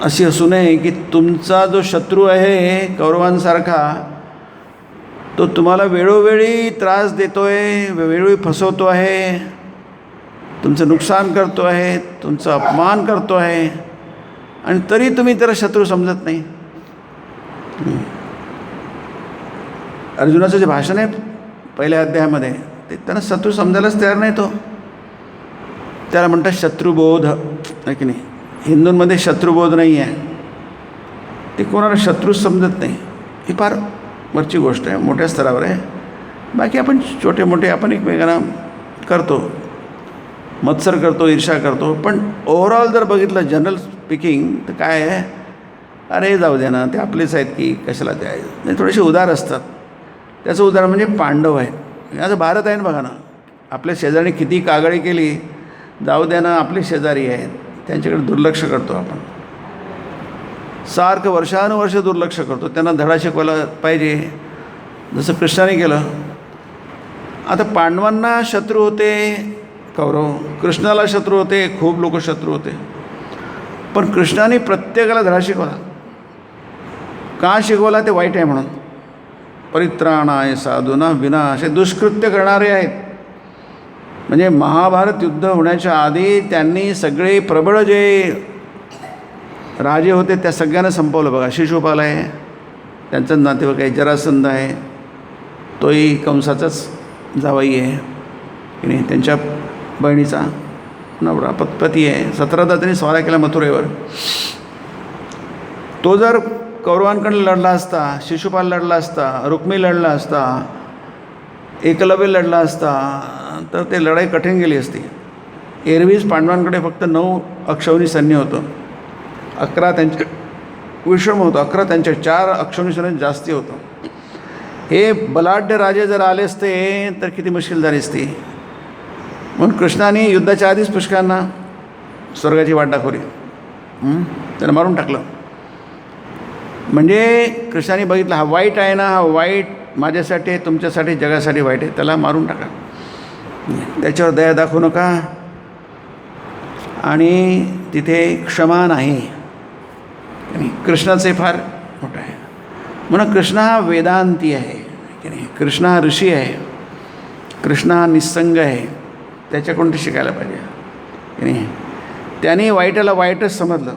अशी असू नये की तुमचा जो शत्रू आहे कौरवांसारखा तो तुम्हाला वेळोवेळी त्रास देतो आहे, वेळोवेळी फसवतो आहे, तुमचं नुकसान करतो आहे, तुमचा अपमान करतो आहे, आणि तरी तुम्ही त्याला शत्रू समजत नाही. अर्जुनाचं जे भाषण आहे पहिल्या अध्यायामध्ये ते त्यांना शत्रू समजायलाच तयार नाही. तो त्याला म्हणतात शत्रुबोध, आहे की नाही. हिंदूंमध्ये शत्रुबोध नाही आहे, ते कोणाला शत्रूच समजत नाही. ही फार वरची गोष्ट आहे, मोठ्या स्तरावर आहे. बाकी आपण छोटे मोठे आपण एकमेकांना करतो, मत्सर करतो, ईर्ष्या करतो, पण ओव्हरऑल जर बघितलं जनरल स्पीकिंग तर काय आहे, अरे जाऊ दे ना, ते आपलेच आहेत की कशाला द्यायचं. नाही, थोडेसे उदार असतात. त्याचं उदाहरण म्हणजे पांडव आहे. आता भारत आहे ना, बघा ना, आपल्या शेजारी किती कागळी केली, जाऊ द्या ना, आपले शेजारी आहेत, त्यांच्याकडे दुर्लक्ष करतो आपण. सारखं वर्षानुवर्ष दुर्लक्ष करतो. त्यांना धडा शिकवायला पाहिजे, जसं कृष्णाने केलं. आता पांडवांना शत्रू होते कौरव, कृष्णाला शत्रू होते, खूप लोक शत्रू होते, पण कृष्णाने प्रत्येकाला धडा शिकवला. का शिकवला? ते वाईट आहे म्हणून. परित्राणाय साधूना विनाश, दुष्कृत्य करणारे आहेत. म्हणजे महाभारत युद्ध होण्याच्या आधी त्यांनी सगळे प्रबळ जे राजे होते त्या सगळ्यांना संपवलं. बघा, शिशुपाल आहे, त्यांचं नातेवाईक आहे, जरासंध आहे, तोही कंसाचाच जावई आहे की नाही, त्यांच्या बहिणीचा नवरा पती आहे. 17दा त्यांनी स्वारा केला मथुरेवर. तो जर कौरवांकडे लढला असता, शिशुपाल लढला असता, रुक्मी लढला असता, एकलव्य लढला असता, तर ते लढाई कठीण गेली असती. एरवीच पांडवांकडे फक्त 9 अक्षौहिणी सैन्य होतं, 11 त्यांचे विषम होतं, 11 त्यांच्या 4 अक्षौहिणी सैन्य जास्ती होतं. हे बलाढ्य राजे जर आले असते तर किती मुश्किल झाली असती. म्हणून कृष्णाने युद्धाच्या आधीच पुष्कळांना स्वर्गाची वाट दाखवली, त्याला मारून टाकलं. म्हणजे कृष्णाने बघितलं हा वाईट आहे ना, हा वाईट माझ्यासाठी, तुमच्यासाठी, जगासाठी वाईट आहे, त्याला मारून टाका, त्याच्यावर दया दाखवू नका. आणि तिथे क्षमा नाही. कृष्णाचे फार मोठं आहे. म्हणून कृष्ण हा वेदांती आहे की नाही, कृष्ण हा ऋषी आहे, कृष्ण हा निस्संग आहे, त्याच्याकडून ते शिकायला पाहिजे की नाही. त्याने वाईटाला वाईटच समजलं,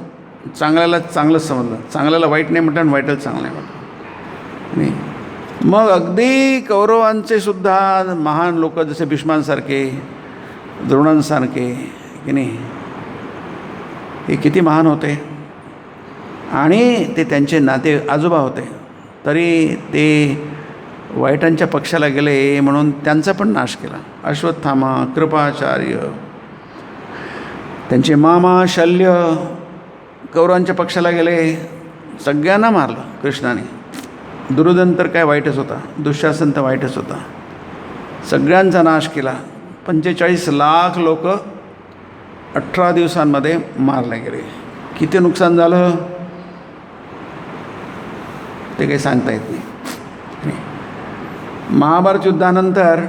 चांगल्याला चांगलंच समजलं, चांगल्याला वाईट नाही म्हटलं आणि वाईटाला चांगलं नाही म्हटलं नाही. मग अगदी कौरवांचे सुद्धा महान लोक जसे भीष्मांसारखे, द्रोणांसारखे की नाही, हे किती महान होते आणि ते त्यांचे नाते आजोबा होते, तरी ते वाईटांच्या पक्षाला गेले म्हणून त्यांचा पण नाश केला. अश्वत्थामा, कृपाचार्य, त्यांचे मामा शल्य कौरवांच्या पक्षाला गेले, सगळ्यांना मारलं कृष्णाने. दुर्योधन तर काय वाईटच होता, दुःशासन तर वाईटच होता, सगळ्यांचा नाश केला. 45 लाख लोक 18 दिवसांमध्ये मारले गेले. किती नुकसान झालं ते काही सांगता येत नाही. महाभारत युद्धानंतर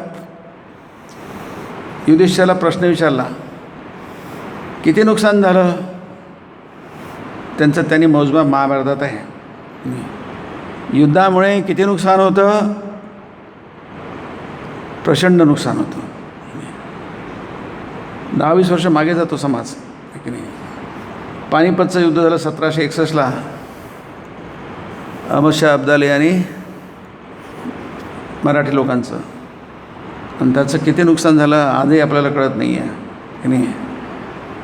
युधिष्ठिराला प्रश्न विचारला, किती नुकसान झालं, त्यांचं त्यांनी मोजमाप महाभारतात आहे. युद्धामुळे किती नुकसान होतं? प्रचंड नुकसान होतं. 10-20 वर्ष मागे जातो समाज, की नाही. पानिपतचं युद्ध झालं 1761ला अहमदशाह अब्दाली आणि मराठी लोकांचं, आणि त्याचं किती नुकसान झालं आजही आपल्याला कळत नाही आहे, की नाही.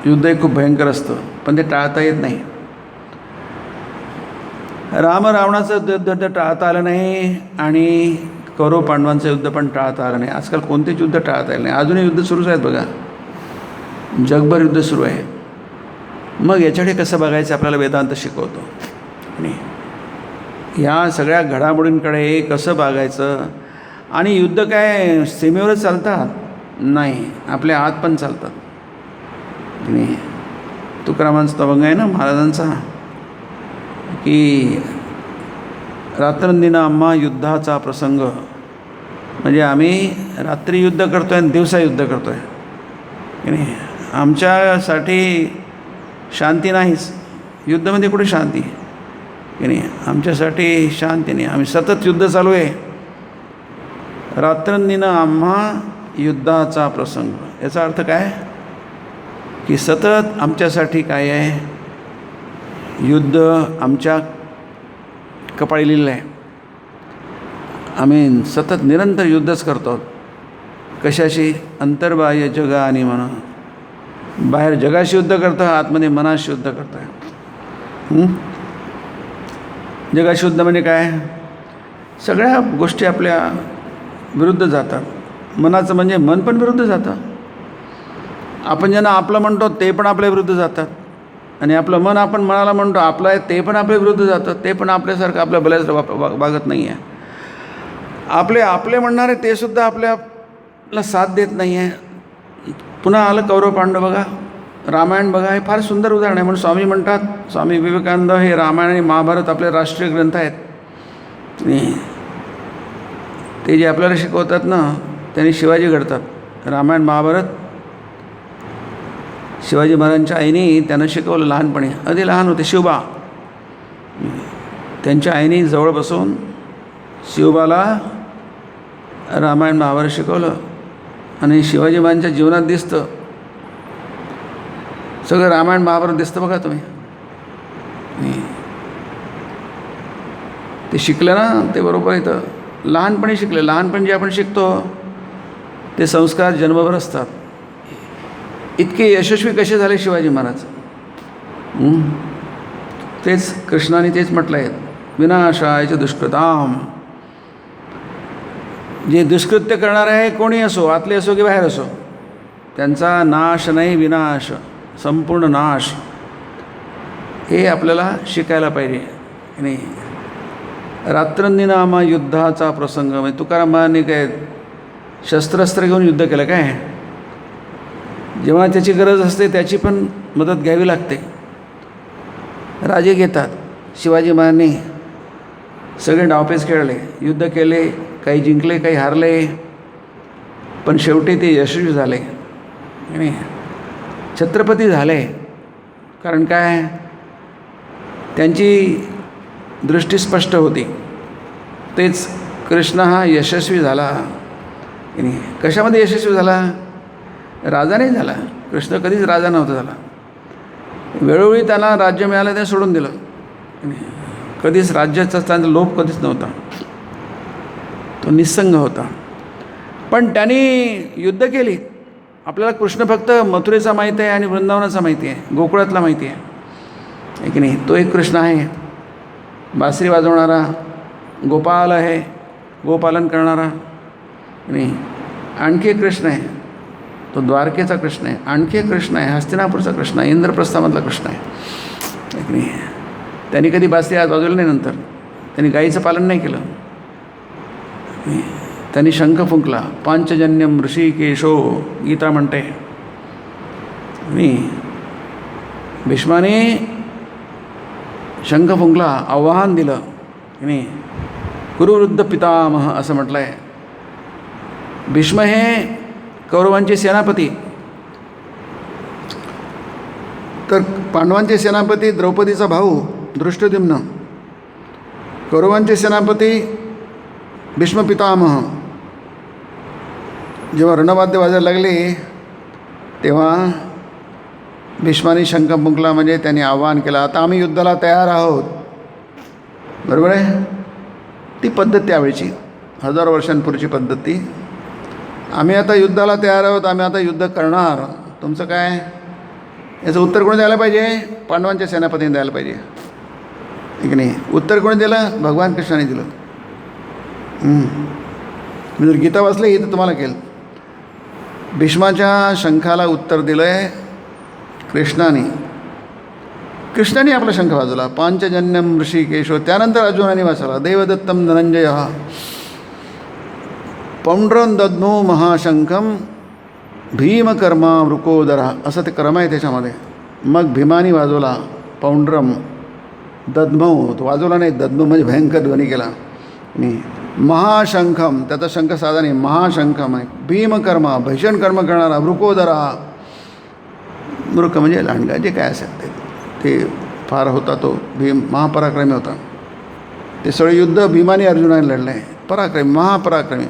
युद्ध हे खूप भयंकर असतं, पण ते टाळता येत नाही. राम रावणाचं युद्ध टाळता आलं नाही आणि कौरव पांडवांचं युद्ध पण टाळता आलं नाही. आजकाल कोणतेच युद्ध टाळता येईल नाही. अजूनही युद्ध सुरूच आहेत बघा, जगभर युद्ध सुरू आहे. मग याच्याकडे कसं बघायचं आपल्याला वेदांत शिकवतो. आणि ह्या सगळ्या घडामोडींकडे कसं बघायचं. आणि युद्ध काय सीमेवरच चालतात? नाही, आपल्या आत पण चालतात. आणि तुकारामांचा अभंग आहे ना महाराजांचा, की रात्रंदिन आम्हा युद्धाचा प्रसंग. म्हणजे आम्ही रात्री युद्ध करतो आहे आणि दिवसा युद्ध करतो आहे, की नाही. आमच्यासाठी शांती नाहीच, युद्धामध्ये कुठे शांती, की नाही. आमच्यासाठी शांती नाही, आम्ही सतत युद्ध चालू आहे. रात्रंदिन आम्हा युद्धाचा प्रसंग, याचा अर्थ काय? की सतत आमच्यासाठी काय आहे? युद्ध आमच्या कपाळी लिहिलं आहे. आम्ही सतत निरंतर युद्धच करतो. कशाशी? अंतर्बाह्य जगाने म्हणून. बाहेर जगाशी युद्ध करतो, आतमध्ये मनाशी युद्ध करतो आहे. जगाशी युद्ध म्हणजे काय? सगळ्या गोष्टी आपल्या विरुद्ध जातात. मनाचं म्हणजे मन पण विरुद्ध जातं. आपण ज्यांना आपलं म्हणतो ते पण आपल्या विरुद्ध जातात, आणि आपलं मन आपण मनाला म्हणतो आपलं आहे ते पण आपल्या विरुद्ध जातं. ते पण आपल्यासारखं आपल्या भल्याच वागत नाही आहे. आपले म्हणणारे ते सुद्धा आपल्याला साथ देत नाही आहे. पुन्हा आलं कौरव पांडव बघा, रामायण बघा, हे फार सुंदर उदाहरण आहे. म्हणून स्वामी म्हणतात, स्वामी विवेकानंद, हे रामायण आणि महाभारत आपले राष्ट्रीय ग्रंथ आहेत. ते जे आपल्याला शिकवतात ना, त्यांनी शिवाजी घडतात. रामायण महाभारत शिवाजी महाराजांच्या आईने त्यांना शिकवलं लहानपणी. अगदी लहान होते शिवबा. त्यांच्या आईने जवळ बसून शिवबाला रामायण महाभारत शिकवलं. आणि शिवाजी महाराजांच्या जीवनात दिसतं सगळं रामायण महाभारत दिसतं बघा तुम्ही. ते शिकलं ना, ते बरोबर इथं लहानपणी शिकले. लहानपणी जे आपण शिकतो ते संस्कार जन्मभर असतात. इतके यशस्वी कसे झाले शिवाजी महाराज? तेच कृष्णाने तेच म्हटलं आहे, विनाशाय दुष्कृताम. जे दुष्कृत्य करणार आहे कोणी असो, आतले असो की बाहेर असो, त्यांचा नाश नाही, विनाश, संपूर्ण नाश. हे आपल्याला शिकायला पाहिजे. आणि रात्रंदिन आम्हा युद्धाचा प्रसंग. म्हणजे तुकारामांनी काय शस्त्रास्त्र घेऊन युद्ध केलं काय? जेव्हा त्याची गरज असते त्याची पण मदत घ्यावी लागते. राजे घेतात. शिवाजी महाराजांनी सगळे डावपेच खेळले, युद्ध केले, काही जिंकले काही हारले, पण शेवटी ते यशस्वी झाले आणि छत्रपती झाले. कारण काय? त्यांची दृष्टी स्पष्ट होती. तेच कृष्ण हा यशस्वी झाला. कशामध्ये यशस्वी झाला? राजा नाही झाला. कृष्ण कधीच राजा नव्हता झाला. वेळोवेळी त्याला राज्य मिळालं, ते सोडून दिलं. कधीच राज्याचा त्यांचा लोभ कधीच नव्हता. तो निस्संग होता. पण त्यांनी युद्ध केली. आपल्याला कृष्ण फक्त मथुरेचा माहिती आहे आणि वृंदावनाचा माहिती आहे, गोकुळातला माहिती आहे की नाही. तो एक कृष्ण आहे, बासरी वाजवणारा गोपाल आहे, गोपालन करणारा. नाही, आणखी एक कृष्ण आहे, तो द्वारकेचा कृष्ण आहे. आणखी एक कृष्ण आहे, हस्तिनापूरचा कृष्ण आहे, इंद्रप्रस्थामधला कृष्ण आहे की नाही. त्यांनी कधी बासरी आज वाजवली नाही. नंतर त्यांनी गाईचं पालन नाही केलं. त्यांनी शंख फुंकला. पांचजन्यम ऋषिकेशो गीता म्हणते. आणि भीष्माने शंख फुंकला, आव्हान दिलं की नाही. कुरुवृद्ध पितामह असं म्हटलं आहे. भीष्म हे कौरवांचे सेनापती. तर पांडवांचे सेनापती द्रौपदीचा भाऊ धृष्टद्युम्न. कौरवांचे सेनापती भीष्म पितामह जेव्हा रणवाद्य वाजायला लागले तेव्हा भीष्माने शंख फुंकला, म्हणजे त्यांनी आव्हान केलं, आता आम्ही युद्धाला तयार आहोत. बरोबर आहे. ती पद्धत त्यावेळची, हजारो वर्षांपूर्वीची पद्धत ती. आम्ही आता युद्धाला तयार आहोत, आम्ही आता युद्ध करणार. तुमचं काय? याचं उत्तर कोणी द्यायला पाहिजे? पांडवांच्या सेनापतीने द्यायला पाहिजे, ठीक नाही. उत्तर कोणी दिलं? भगवान कृष्णाने दिलं. मी जर गीता वाचली तर तुम्हाला केलं. भीष्माच्या शंखाला उत्तर दिलं आहे कृष्णाने. कृष्णाने आपला शंख वाजवला. पांचजन्यम ऋषिकेशो. त्यानंतर अर्जुनाने वाचला देवदत्तम धनंजय पौंड्रं दद्मो महाशंखम भीमकर्मा वृकोदरा, असं ते कर्म आहे त्याच्यामध्ये. मग भीमाने वाजवला पौंड्रम दद्मौ, तो वाजवला नाही, दद्मौ म्हणजे भयंकर ध्वनी केला. आणि महाशंखम, त्याचा शंख साधा नाही, महाशंखम आहे. भीमकर्मा, भीषण कर्म करणारा. वृकोदरा, वृक म्हणजे लांडगा, जे काय असेल ते फार होता तो भीम, महापराक्रमी होता. ते सगळे युद्ध भीमाने अर्जुनाने लढलं आहे. पराक्रमी, महापराक्रमी.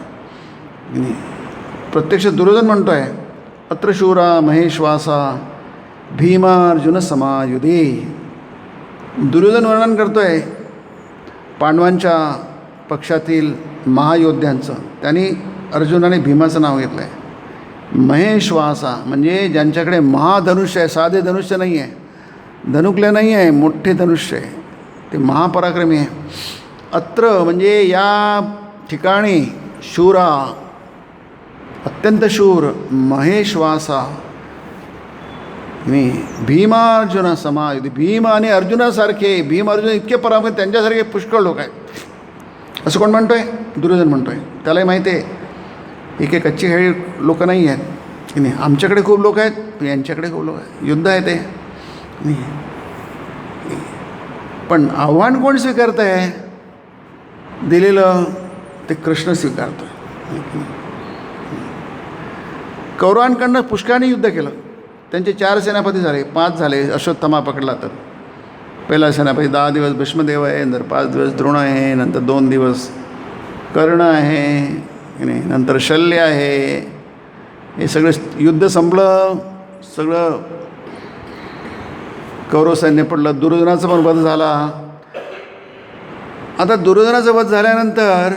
प्रत्यक्ष दुर्योधन म्हणतो आहे अत्र शूरा महेश्वासा भीमार्जुन समायुधे. दुर्योधन वर्णन करतो आहे पांडवांच्या पक्षातील महायोद्ध्यांचं. त्यांनी अर्जुनाने भीमाचं नाव घेतलं आहे. महेश्वासा म्हणजे ज्यांच्याकडे महाधनुष्य आहे, साधे धनुष्य नाही आहे, धनुकले नाही आहे, मोठे धनुष्य आहे, ते महापराक्रमी आहे. अत्र म्हणजे या ठिकाणी, शूरा अत्यंत शूर, महेश्वासा भीमार्जुन समायुधे. भीम आणि अर्जुनासारखे, भीम अर्जुन इतके पराक्रमी, त्यांच्यासारखे पुष्कळ लोक आहेत असं कोण म्हणतो आहे? दुर्योधन म्हणतो आहे. त्यालाही माहिती आहे ही काही कच्ची खेळी लोक नाही आहेत की नाही. आमच्याकडे खूप लोक आहेत, यांच्याकडे खूप लोक आहेत, युद्ध आहे ते नाही. पण आव्हान कोण स्वीकारत आहे? दिलेलं ते कृष्ण स्वीकारतो आहे. कौरवांकडनं पुष्कळाने युद्ध केलं. त्यांचे 4 सेनापती झाले, 5 झाले अश्वत्थामा पकडला तर. पहिला सेनापती 10 दिवस भीष्मदेव आहे, नंतर 5 दिवस द्रोण आहे, नंतर 2 दिवस कर्ण आहे, नाही, नंतर शल्य आहे. हे सगळं युद्ध संपलं, सगळं कौरव सैन्य पडलं. दुर्योधनाचा पण वध झाला. आता दुर्योधनाचा वध झाल्यानंतर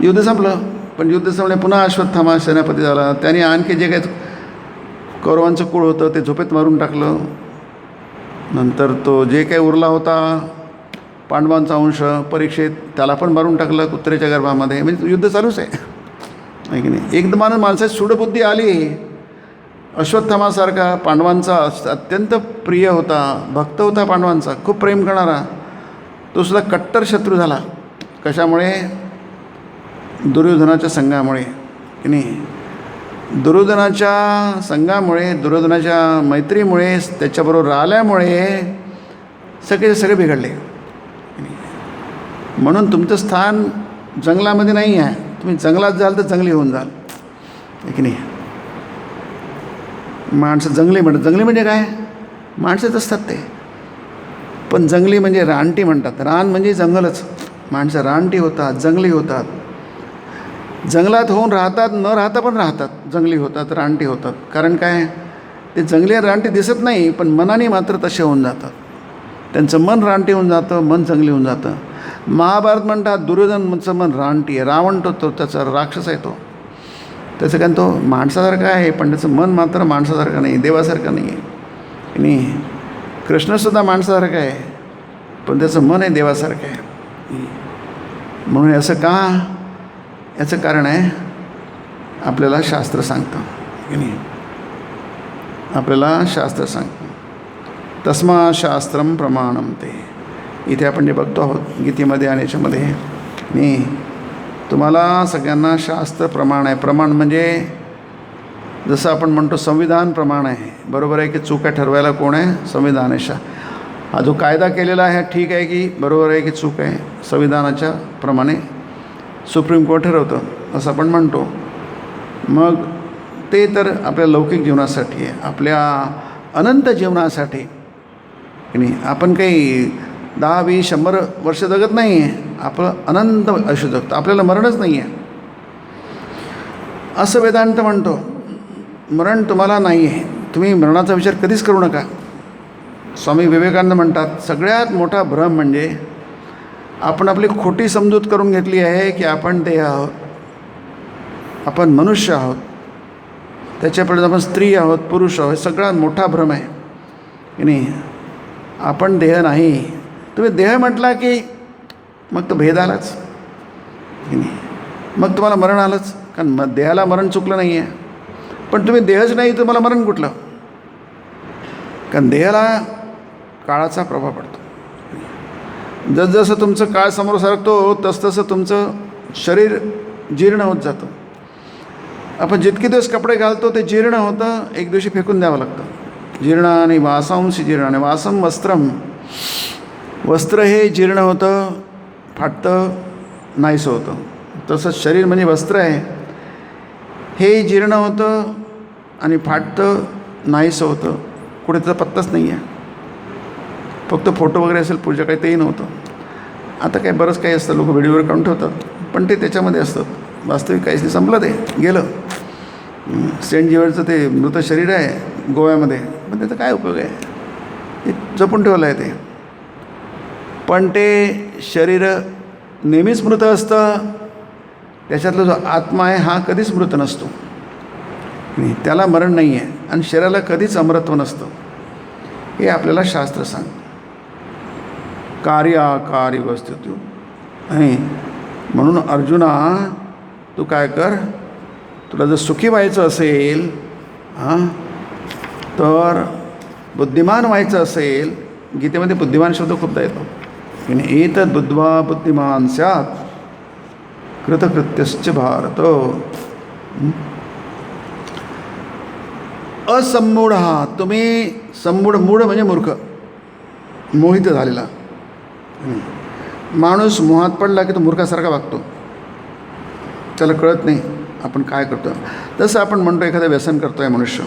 युद्ध संपलं. पण युद्ध संपले पुन्हा अश्वत्थामा सेनापती झाला. त्याने आणखी जे काही कौरवांचं कुळ होतं ते झोपेत मारून टाकलं. नंतर तो जे काही उरला होता पांडवांचा अंश परीक्षेत, त्याला पण मारून टाकलं कुत्र्याच्या गर्भामध्ये. म्हणजे युद्ध चालूच आहे की नाही. एकदम माणसाची सूडबुद्धी आली. अश्वत्थामासारखा पांडवांचा अत्यंत प्रिय होता, भक्त होता पांडवांचा, खूप प्रेम करणारा, तो सुद्धा कट्टर शत्रू झाला. कशामुळे? दुर्योधनाच्या संघामुळे की नाही. दुर्योधनाच्या संघामुळे, दुर्योधनाच्या मैत्रीमुळे, त्याच्याबरोबर राहिल्यामुळे सगळे बिघडले. म्हणून तुमचं स्थान जंगलामध्ये नाही आहे. तुम्ही जंगलात जाल तर जंगली होऊन जाल की नाही. माणसं जंगली म्हणतात. जंगली म्हणजे काय? माणसंच असतात ते, पण जंगली म्हणजे रानटी म्हणतात. रान म्हणजे जंगलच. माणसं रानटी होतात, जंगली होतात. जंगलात होऊन राहतात, न राहता पण राहतात, जंगली होतात, रानटी होतात. कारण काय? ते जंगली रानटी दिसत नाही, पण मनाने मात्र तसे होऊन जातात. त्यांचं मन रानटी होऊन जातं, मन जंगली होऊन जातं. महाभारत म्हणतात दुर्योधनचं मन रानटी आहे. रावण तो त्याचा राक्षस आहे. त्याचं काय, तो माणसासारखा आहे, पण त्याचं मन मात्र माणसासारखं नाही, देवासारखं नाही आहे. आणि कृष्णसुद्धा माणसासारखं आहे, पण त्याचं मन आहे देवासारखं आहे. म्हणून असं का? याचं कारण आहे आपल्याला शास्त्र सांगतं की नाही. आपल्याला शास्त्र सांगतं. तस्मा शास्त्रम प्रमाणम ते. इथे आपण जे बघतो आहोत गीतेमध्ये आणि याच्यामध्ये, मी तुम्हाला सगळ्यांना शास्त्र प्रमाण आहे. प्रमाण म्हणजे जसं आपण म्हणतो संविधान प्रमाण आहे. बरोबर आहे की चूक आहे ठरवायला कोण आहे? संविधान आहे. हा जो कायदा केलेला आहे ठीक आहे की बरोबर आहे की चूक आहे? संविधानाच्या प्रमाणे सुप्रीम कोर्ट ठरवतं असं आपण म्हणतो. मग ते तर आपल्या लौकिक जीवनासाठी आहे, आपल्या अनंत जीवनासाठी की नाही. आपण काही 10, 20, 100 वर्ष जगत नाही आहे, आपलं अनंत आयुष्य जगतो, आपल्याला मरणच नाही आहे असं वेदांत म्हणतो. मरण तुम्हाला नाही आहे, तुम्ही मरणाचा विचार कधीच करू नका. स्वामी विवेकानंद म्हणतात सगळ्यात मोठा भ्रम म्हणजे आपण आपली खोटी समजूत करून घेतली आहे की आपण देह आहोत, आपण मनुष्य आहोत, त्याच्यापुढे आपण स्त्री आहोत, पुरुष आहोत. सगळ्यात मोठा भ्रम आहे की नाही. आपण देह नाही. तुम्ही देह म्हटला की मग तो भेद आलाच की नाही, मग तुम्हाला मरण आलंच. कारण देहाला मरण चुकलं नाही आहे, पण तुम्ही देहच नाही तुम्हाला मरण कुठलं. कारण देहाला काळाचा प्रभाव पडतो. जसजसं तुमचं काळ समोर सरकतो तसतसं तुमचं शरीर जीर्ण होत जातं. आपण जितके दिवस कपडे घालतो ते जीर्ण होतं, एक दिवशी फेकून द्यावं लागतं. जीर्ण आणि वासांशी जीर्ण आणि वासम वस्त्रम. वस्त्र हे जीर्ण होतं, फाटतं, नाहीसं होतं. तसंच शरीर म्हणजे वस्त्र आहे, हे जीर्ण होतं आणि फाटतं, नाहीसं होतं. कुठे त्याचा पत्ताच नाही आहे. फक्त फोटो वगैरे असेल पूजा काही तेही नव्हतं. आता काय बरंच काही असतं, लोक व्हिडिओवर काढून ठेवतात, पण ते त्याच्यामध्ये असतात. वास्तविक काहीच नाही, संपलं, ते गेलं. सेंट जेवर्सचं ते मृत शरीर आहे गोव्यामध्ये, पण त्याचा काय उपयोग आहे, ते जपून ठेवलं आहे ते. पण ते शरीर नेहमीच मृत असतं. त्याच्यातला जो आत्मा आहे हा कधीच मृत नसतो, त्याला मरण नाही आहे. आणि शरीराला कधीच अमरत्व नसतं, हे आपल्याला शास्त्र सांगतं. कार्याकारी वस्तू. आणि म्हणून अर्जुना तू काय कर, तुला जर सुखी व्हायचं असेल तर बुद्धिमान व्हायचं असेल. गीतेमध्ये बुद्धिमान शब्द खूपदा येतो. एतद् बुद्ध्वा बुद्धिमान स्यात् कृतकृत्यश्च भारत. असम्मूढ. तुम्ही सम्मूढ, मूढ म्हणजे मूर्ख, मोहित झालेला. माणूस मोहात पडला की तो मूर्खासारखा वागतो, त्याला कळत नाही आपण काय करतो. तसं आपण म्हणतो एखादं व्यसन करतो आहे मनुष्य,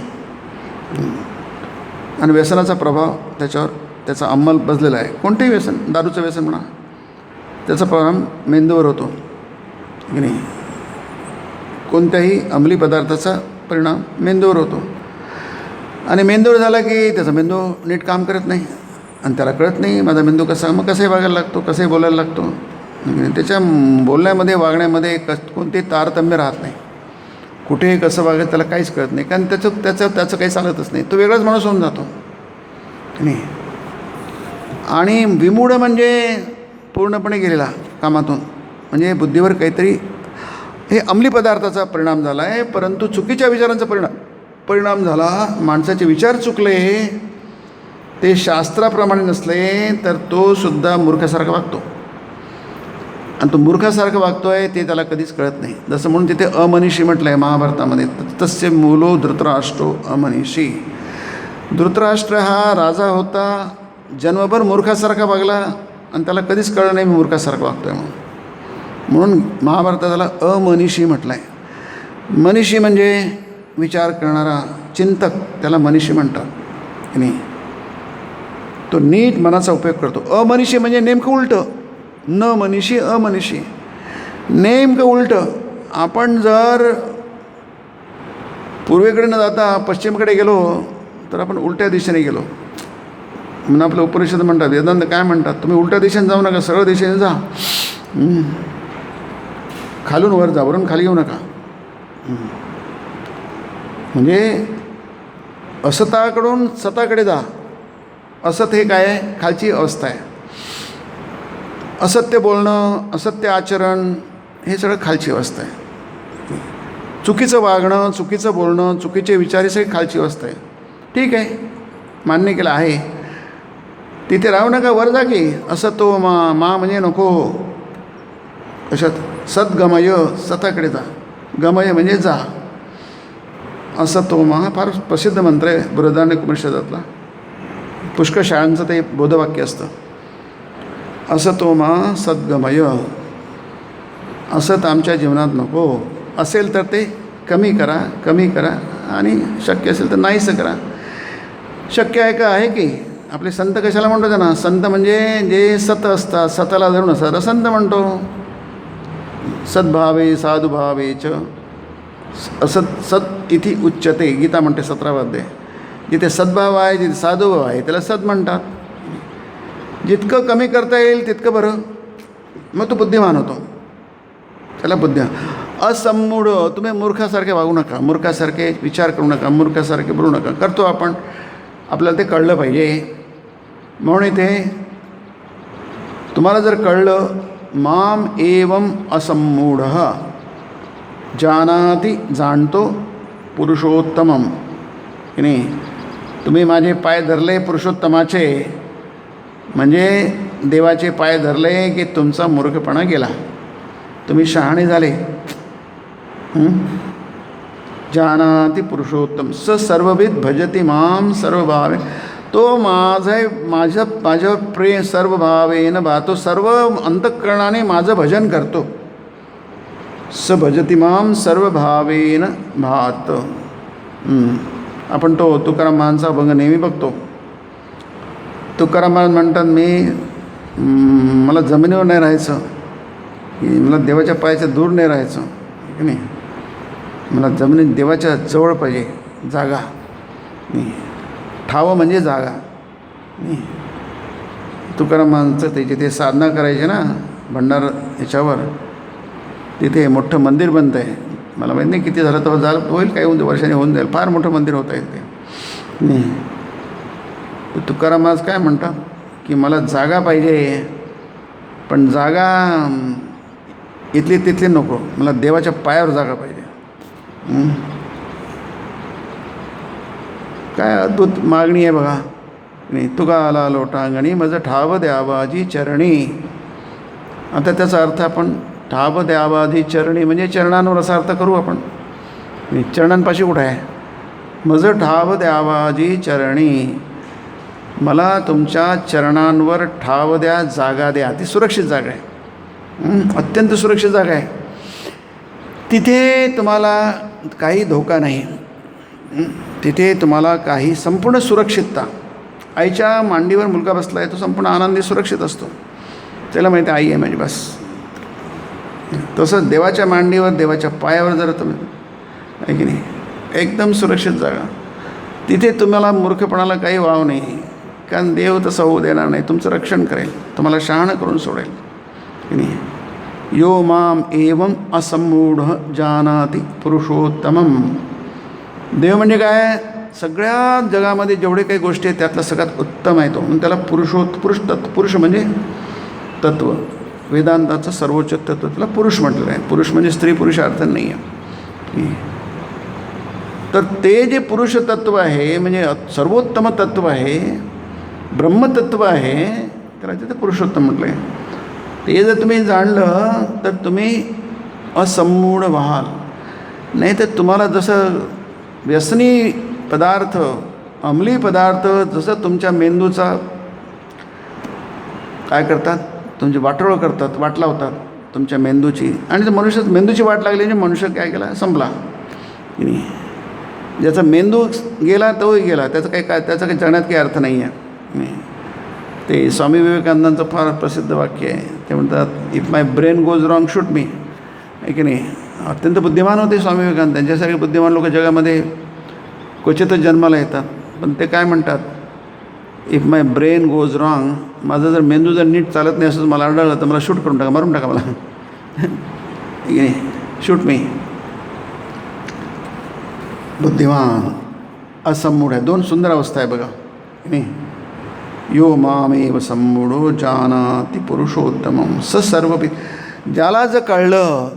आणि व्यसनाचा प्रभाव त्याच्यावर, त्याचा अंमल बसलेला आहे. कोणतेही व्यसन, दारूचं व्यसन म्हणा, त्याचा परिणाम मेंदूवर होतो की नाही. कोणत्याही अंमली पदार्थाचा परिणाम मेंदूवर होतो. आणि मेंदूवर झाला की त्याचा मेंदू नीट काम करत नाही, आणि त्याला कळत नाही माझा मेंदू कसा, मग कसंही वागायला लागतो, कसंही बोलायला लागतो. त्याच्या बोलण्यामध्ये, वागण्यामध्ये कोणतेही तारतम्य राहत नाही. कुठेही कसं वागायचं त्याला काहीच कळत नाही, कारण त्याचं काही चालतच नाही. तो वेगळाच माणूस होऊन जातो नाही. आणि विमूढ म्हणजे पूर्णपणे गेलेला कामातून, म्हणजे बुद्धीवर काहीतरी हे अंमली पदार्थाचा परिणाम झाला आहे, परंतु चुकीच्या विचारांचा परिणाम झाला. माणसाचे विचार चुकले, ते शास्त्राप्रमाणे नसले तर तो सुद्धा मूर्खासारखा वागतो. आणि तो मूर्खासारखं वागतो आहे ते त्याला कधीच कळत नाही. जसं म्हणून तिथे अमनीषी म्हटलं आहे महाभारतामध्ये. तस्य मूलो धृतराष्ट्रो अमनीषी. धृतराष्ट्र हा राजा होता, जन्मभर मूर्खासारखा वागला आणि त्याला कधीच कळलं नाही मी मूर्खासारखं वागतो आहे म्हणून महाभारतात त्याला अमनीषी म्हटलं आहे. मनीषी म्हणजे विचार करणारा चिंतक, त्याला मनीषी म्हणतात नाही. तो नीट मनाचा उपयोग करतो. अमनीषी म्हणजे नेमकं उलटं, न मनीषी अमनीषी, नेमकं उलटं. आपण जर पूर्वेकडे न जाता पश्चिमकडे गेलो तर आपण उलट्या दिशेने गेलो. म्हणून आपलं उपनिषद म्हणतात, वेदांत काय म्हणतात, तुम्ही उलट्या दिशेने जाऊ नका, सरळ दिशेने जा. खालून वर जा, वरून खाली येऊ नका. म्हणजे असताकडून सताकडे जा. असत हे काय आहे, खालची अवस्था आहे. असत्य बोलणं, असत्य आचरण हे सगळं खालची अवस्था आहे. चुकीचं वागणं, चुकीचं बोलणं, चुकीचे विचार हे सगळी खालची अवस्था आहे. ठीक आहे, मान्य केलं आहे. तिथे राहू नका, वर जा की. असं तो मा म्हणजे नको. कशात, सद्गमय, सताकडे जा. गमय म्हणजे जा. असं तो मा फार प्रसिद्ध मंत्र आहे बृहदारण्यक उपनिषदातला. पुष्कळ शाळांचं ते बोधवाक्य असतं. असं तो मा सद्गमय. असत आमच्या जीवनात नको. असेल तर ते कमी करा आणि शक्य असेल तर नाहीसं करा. शक्य आहे का, आहे की आपले संत कशाला म्हणतो त्यांना? संत म्हणजे जे सत असतात, सताला धरून असतात संत म्हणतो. सद्भावे साधुभावे च असत सत इथे उच्चते, गीता म्हणते 17 अध्याय. जिथे सद्भाव आहे, जिथे साधुभाव आहे त्याला सत म्हणतात. जितकं कमी करता येईल तितकं बरं, मग तो बुद्धिमान होतो, त्याला असम्मूढ. तुम्ही मूर्खासारखे वागू नका, मूर्खासारखे विचार करू नका, मूर्खासारखे बोलू नका. करतो आपण, आपल्याला ते कळलं पाहिजे. म्हणून इथे तुम्हाला जर कळलं, माम एवम असम्मूढ जानाति, जाणतो, पुरुषोत्तमम, की नाही. तुम्ही माझे पाय धरले पुरुषोत्तमाचे, म्हणजे देवाचे पाय धरले की तुमचा मूर्खपणा गेला, तुम्ही शहाणे झाले. जानाति पुरुषोत्तम स सर्वविद भजति माम सर्वभावे. तो माझ्या प्रेम सर्वभावेन भातो, सर्व अंतःकरणाने माझं भजन करतो. स भजति माम सर्वभावेन भात. आपण तो तुकाराम महाराजांचा अभंग नेहमी बघतो. तुकाराम महाराज म्हणतात, मला जमिनीवर नाही राहायचं, मला देवाच्या पायाच्या दूर नाही राहायचं, की नाही. मला जमिनीत देवाच्या जवळ पाहिजे जागा. ठावं म्हणजे जागा. तुकाराम महाराजांचं ते जिथे साधना करायचे ना भंडार याच्यावर, तिथे मोठं मंदिर बनतं आहे. मला माहीत नाही किती झालं, तर झालं होईल, काही वर्षांनी होऊन जाईल. फार मोठं मंदिर होत आहे ते. तुकाराम महाराज काय म्हणतात की मला जागा पाहिजे, पण जागा इथली तिथली नको, मला देवाच्या पायावर जागा पाहिजे. काय अद्भुत मागणी आहे बघा. नाही, तुका आला लोटांगणी माझं ठाव द्यावाजी चरणी. आता त्याचा अर्थ आपण ठाव द्यावाजी चरणी म्हणजे चरणांवर असा अर्थ करू आपण. चरणांपाशी कुठं आहे? माझं ठाव द्यावाजी चरणी, मला तुमच्या चरणांवर ठाव द्या, जागा द्या. ती सुरक्षित जागा आहे, अत्यंत सुरक्षित जागा आहे. तिथे तुम्हाला काही धोका नाही, तिथे तुम्हाला काही संपूर्ण सुरक्षितता. आईच्या मांडीवर मुलगा बसला आहे, तो संपूर्ण आनंदी सुरक्षित असतो, त्याला माहिती आई आहे माझी बस. तसंच देवाच्या मांडीवर, देवाच्या पायावर जर तुम्ही आहे की नाही, एकदम सुरक्षित जागा. तिथे तुम्हाला मूर्खपणाला काही वाव नाही, कारण देव तसं होऊ देणार नाही, तुमचं रक्षण करेल, तुम्हाला शहाणं करून सोडेल, की नाही. यो माम एवं असम्मूढ जानाति पुरुषोत्तमम. देव म्हणजे काय? सगळ्या जगामध्ये जेवढे काही गोष्टी आहेत त्यातला सगळ्यात उत्तम आहे तो, म्हणून त्याला पुरुष म्हणजे तत्व. वेदांताचं सर्वोच्च तत्व त्याला पुरुष म्हटलेलं आहे. पुरुष म्हणजे स्त्री पुरुष अर्थ नाही आहे. तर ते जे पुरुष तत्व आहे, म्हणजे सर्वोत्तम तत्व आहे, ब्रह्मतत्व आहे, त्याला तिथे पुरुषोत्तम म्हटलं आहे. ते जर तुम्ही जाणलं तर तुम्ही असम्मूढ व्हाल. नाही तर तुम्हाला जसं व्यसनी पदार्थ, अंमली पदार्थ जसं तुमच्या मेंदूचा काय करतात, तुमची वाटोळ करतात, वाट लावतात तुमच्या मेंदूची, आणि मेंदूची वाट लागली म्हणजे मनुष्य काय केला, संपला. ज्याचा मेंदू गेला तोही गेला, त्याचा काही जगण्यात काही अर्थ नाही आहे. ते स्वामी विवेकानंदांचं फार प्रसिद्ध वाक्य आहे. ते म्हणतात, if my brain goes wrong shoot मी, आहे की नाही. अत्यंत बुद्धिमान होते स्वामी विवेकानंद. त्यांच्यासारखे बुद्धिमान लोक जगामध्ये क्वचितच जन्माला येतात. पण ते काय म्हणतात, if my brain goes wrong, माझं जर मेंदू जर नीट चालत नाही असं मला आढळलं तर मला शूट करून टाका, मारून टाका मला, की नाही, शूट मी. बुद्धिमान असम्मूढ आहे. दोन सुंदर अवस्था आहे बघा, नाही. यो मामेव सम्मूढो जानाति पुरुषोत्तमम स सर्वपि. ज्याला जर कळलं,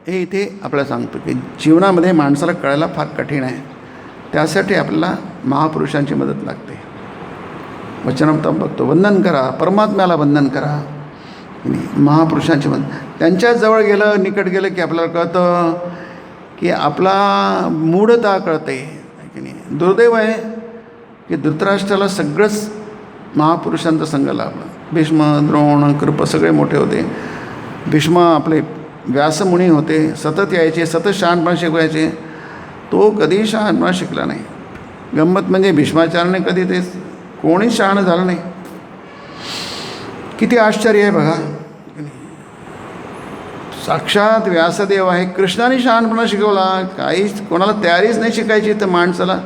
हे इथे आपल्याला सांगतो की जीवनामध्ये माणसाला कळायला फार कठीण आहे. त्यासाठी आपल्याला महापुरुषांची मदत लागते. वचनात बघतो, वंदन करा, परमात्म्याला वंदन करा, महापुरुषांची मदत. त्यांच्याजवळ गेलं, निकट गेलं की आपल्याला कळतं की आपला मूढता कळते, की नाही. दुर्दैव आहे की धृतराष्ट्राला सगळंच महापुरुषांचा संघ लाभला. भीष्म, द्रोण, कृप सगळे मोठे होते. भीष्म आपले व्यासमुनी होते, सतत यायचे, सतत शहाणपणा शिकवायचे. तो कधी शहाणपणा शिकला नाही. गंमत म्हणजे भीष्माचार्याने कधी ते कोणीच शहाणं झालं नाही. किती आश्चर्य आहे बघा. साक्षात व्यासदेव आहे, कृष्णाने शहाणपणा शिकवला. काहीच कोणाला तयारीच नाही शिकायची. तर माणसाला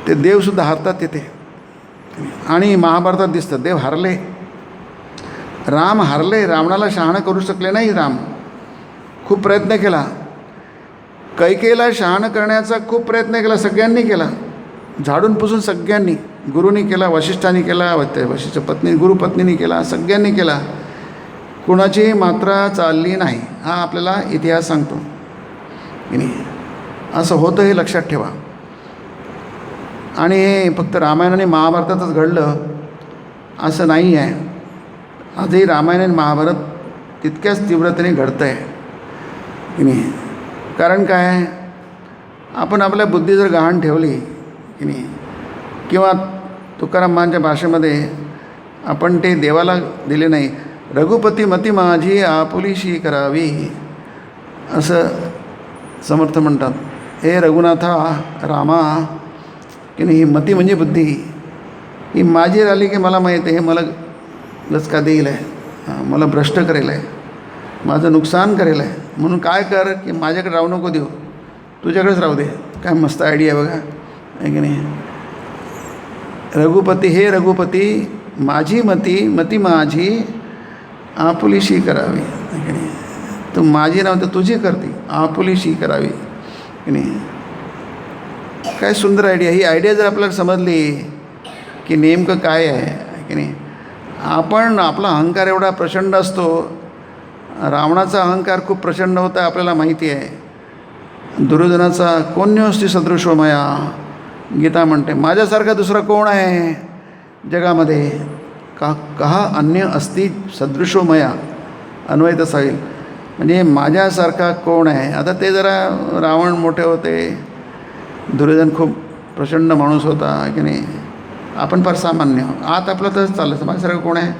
ते देवसुद्धा हारतात तिथे. आणि महाभारतात दिसतं देव हारले, राम हारले. रावणाला शहाणं करू शकले नाही. राम खूप प्रयत्न केला. कैकेयीला शहाणं करण्याचा खूप प्रयत्न केला, सगळ्यांनी केला, झाडून पुसून सगळ्यांनी. गुरुनी केला, वशिष्ठांनी केला, वशिष्ठ पत्नी गुरुपत्नींनी केला, सगळ्यांनी केला. कुणाची मात्रा चालली नाही. हा आपल्याला इतिहास सांगतो की नाही. असं होतं हे लक्षात ठेवा. आणि हे फक्त रामायण आणि महाभारतातच घडलं असं नाही आहे. आजही रामायण आणि महाभारत तितक्याच तीव्रतेने घडतं आहे की नाही. कारण काय, आपण आपल्या बुद्धी जर गहाण ठेवली की नाही, किंवा तुकाराम महाराजांच्या भाषेमध्ये आपण ते देवाला दिले नाही. रघुपती मती माझी आपुलीशी करावी, असं समर्थ म्हणतात. हे रघुनाथा रामा की नाही, ही मती म्हणजे बुद्धी, ही माझी राहिली की मला माहीत आहे हे मला लचका देईल आहे, मला भ्रष्ट करेल आहे, माझं नुकसान करेल आहे. म्हणून काय कर की माझ्याकडे राहू नको देऊ, तुझ्याकडेच राहू दे. काय मस्त आयडिया बघा आहे की नाही. रघुपती, हे रघुपती माझी मती माझी आपुलीशी करावी की नाही. तू माझी नव्हतं तुझी करते, आपुलीशी करावी की नाही. काय सुंदर आयडिया. ही आयडिया जर आपल्याला समजली की नेमकं काय आहे की नाही. आपण आपला अहंकार एवढा प्रचंड असतो. रावणाचा अहंकार खूप प्रचंड होता आपल्याला माहिती आहे. दुर्योधनाचा कोण्योस्ति सदृशो मया, गीता म्हणते माझ्यासारखा दुसरा कोण आहे जगामध्ये. कहा अन्य अस्ति सदृशो मया, अन्वय तसा होईल. म्हणजे माझ्यासारखा कोण आहे. आता ते जरा रावण मोठे होते, दुर्योधन खूप प्रचंड माणूस होता की नाही. आपण फार सामान्य. आत आपलं तसंच चाललं, माझ्यासारखं कोण आहे,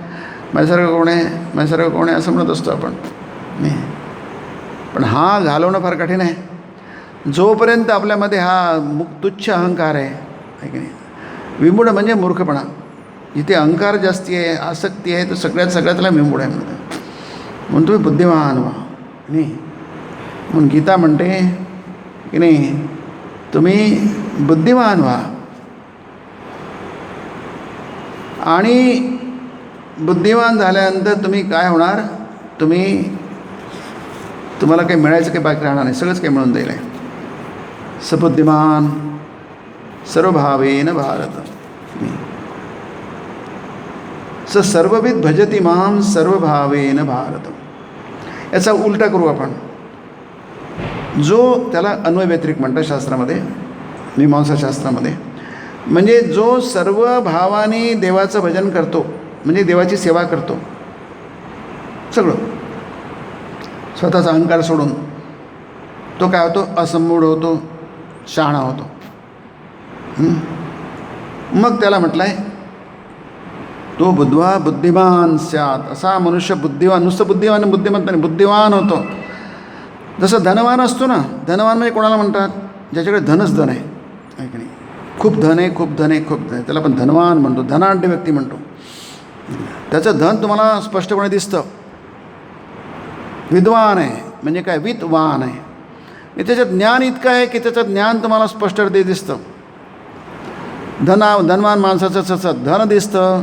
माझ्यासारखं कोण आहे, माझ्यासारखं कोण आहे असं म्हणत असतो आपण नाही. पण हा घालवणं फार कठीण आहे. जोपर्यंत आपल्यामध्ये हा तुच्छ अहंकार आहे की नाही. विमूढ म्हणजे मूर्खपणा. जिथे अहंकार जास्ती आहे, आसक्ती आहे, तर सगळ्यात त्याला विमूढ आहे म्हणतात. म्हणून तुम्ही बुद्धिमान व्हा नाही. म्हणून गीता म्हणते की नाही, तुम्ही बुद्धिमान व्हा. आणि बुद्धिमान झाल्यानंतर तुम्ही काय होणार, तुम्हाला काही मिळायचं काही बाकी राहणार नाही, सगळंच काही मिळून जाईल आहे. सबुद्धिमान सर्वभावेन भारत, स सर्वविद भजति मां सर्वभावेन भारत. याचा उलटा करू आपण. जो त्याला अन्वय व्यतिरिक्त म्हणतात शास्त्रामध्ये, मीमांसा शास्त्रामध्ये. म्हणजे जो सर्व भावाने देवाचं भजन करतो, म्हणजे देवाची सेवा करतो सगळं, स्वतःचा अहंकार सोडून, तो काय होतो, असंमूढ होतो, शहाणा होतो. मग त्याला म्हटलं आहे तो बुद्ध्वा बुद्धिमान स्यात्. असा मनुष्य बुद्धिवान, नुसतं बुद्धिवान बुद्धिमत्ता नाही, बुद्धिवान होतो. जसं धनवान असतो ना, धनवान म्हणजे कोणाला म्हणतात, ज्याच्याकडे धनच धन आहे की नाही. खूप धन आहे, खूप धन आहे, खूप धन आहे, त्याला आपण धनवान म्हणतो, धनाढ्य व्यक्ती म्हणतो. त्याचं धन तुम्हाला स्पष्टपणे दिसतं. विद्वान आहे म्हणजे काय, वित्तवान आहे. त्याच्यात ज्ञान इतकं आहे की त्याचं ज्ञान तुम्हाला स्पष्ट दिसतं. धनवान माणसाचं तसं धन दिसतं,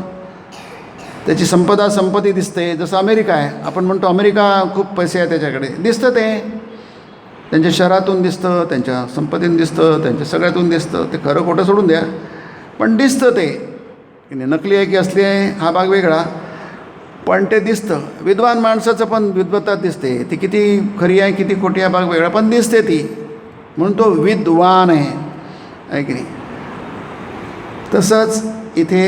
त्याची संपत्ती दिसते. जसं अमेरिका आहे, आपण म्हणतो अमेरिका खूप पैसे आहे त्याच्याकडे, दिसतं ते. त्यांच्या शहरातून दिसतं, त्यांच्या संपत्तीतून दिसतं, त्यांच्या सगळ्यातून दिसतं. ते खरं खोटं सोडून द्या, पण दिसतं ते. नकली आहे की असली आहे हा भाग वेगळा, पण ते दिसतं. विद्वान माणसाचं पण विद्वत्ता दिसते. ती किती खरी आहे किती खोटी आहे भाग वेगळा, पण दिसते ती. म्हणून तो विद्वान आहे की नाही. तसंच इथे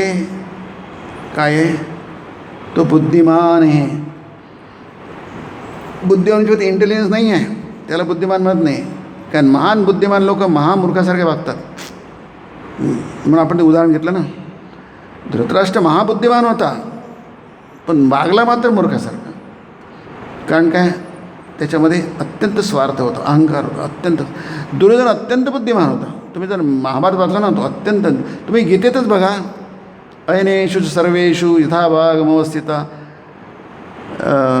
काय आहे, तो बुद्धिमान आहे. बुद्धिमान किंवा इंटेलिजन्स नाही आहे, त्याला बुद्धिमान म्हणत नाही. कारण महान बुद्धिमान लोक महामूर्खासारखे वागतात. म्हणून आपण ते उदाहरण घेतलं ना, धृतराष्ट्र महाबुद्धिमान होता पण वागला मात्र मूर्खासारखा. कारण काय, त्याच्यामध्ये अत्यंत स्वार्थ होता, अहंकार होता अत्यंत. दुर्योधन अत्यंत बुद्धिमान होता, तुम्ही जर महाभारत वाचला ना तो अत्यंत, तुम्ही गीतेतच बघा, अयनेषु सर्वेषु यथाभागमवस्थिता,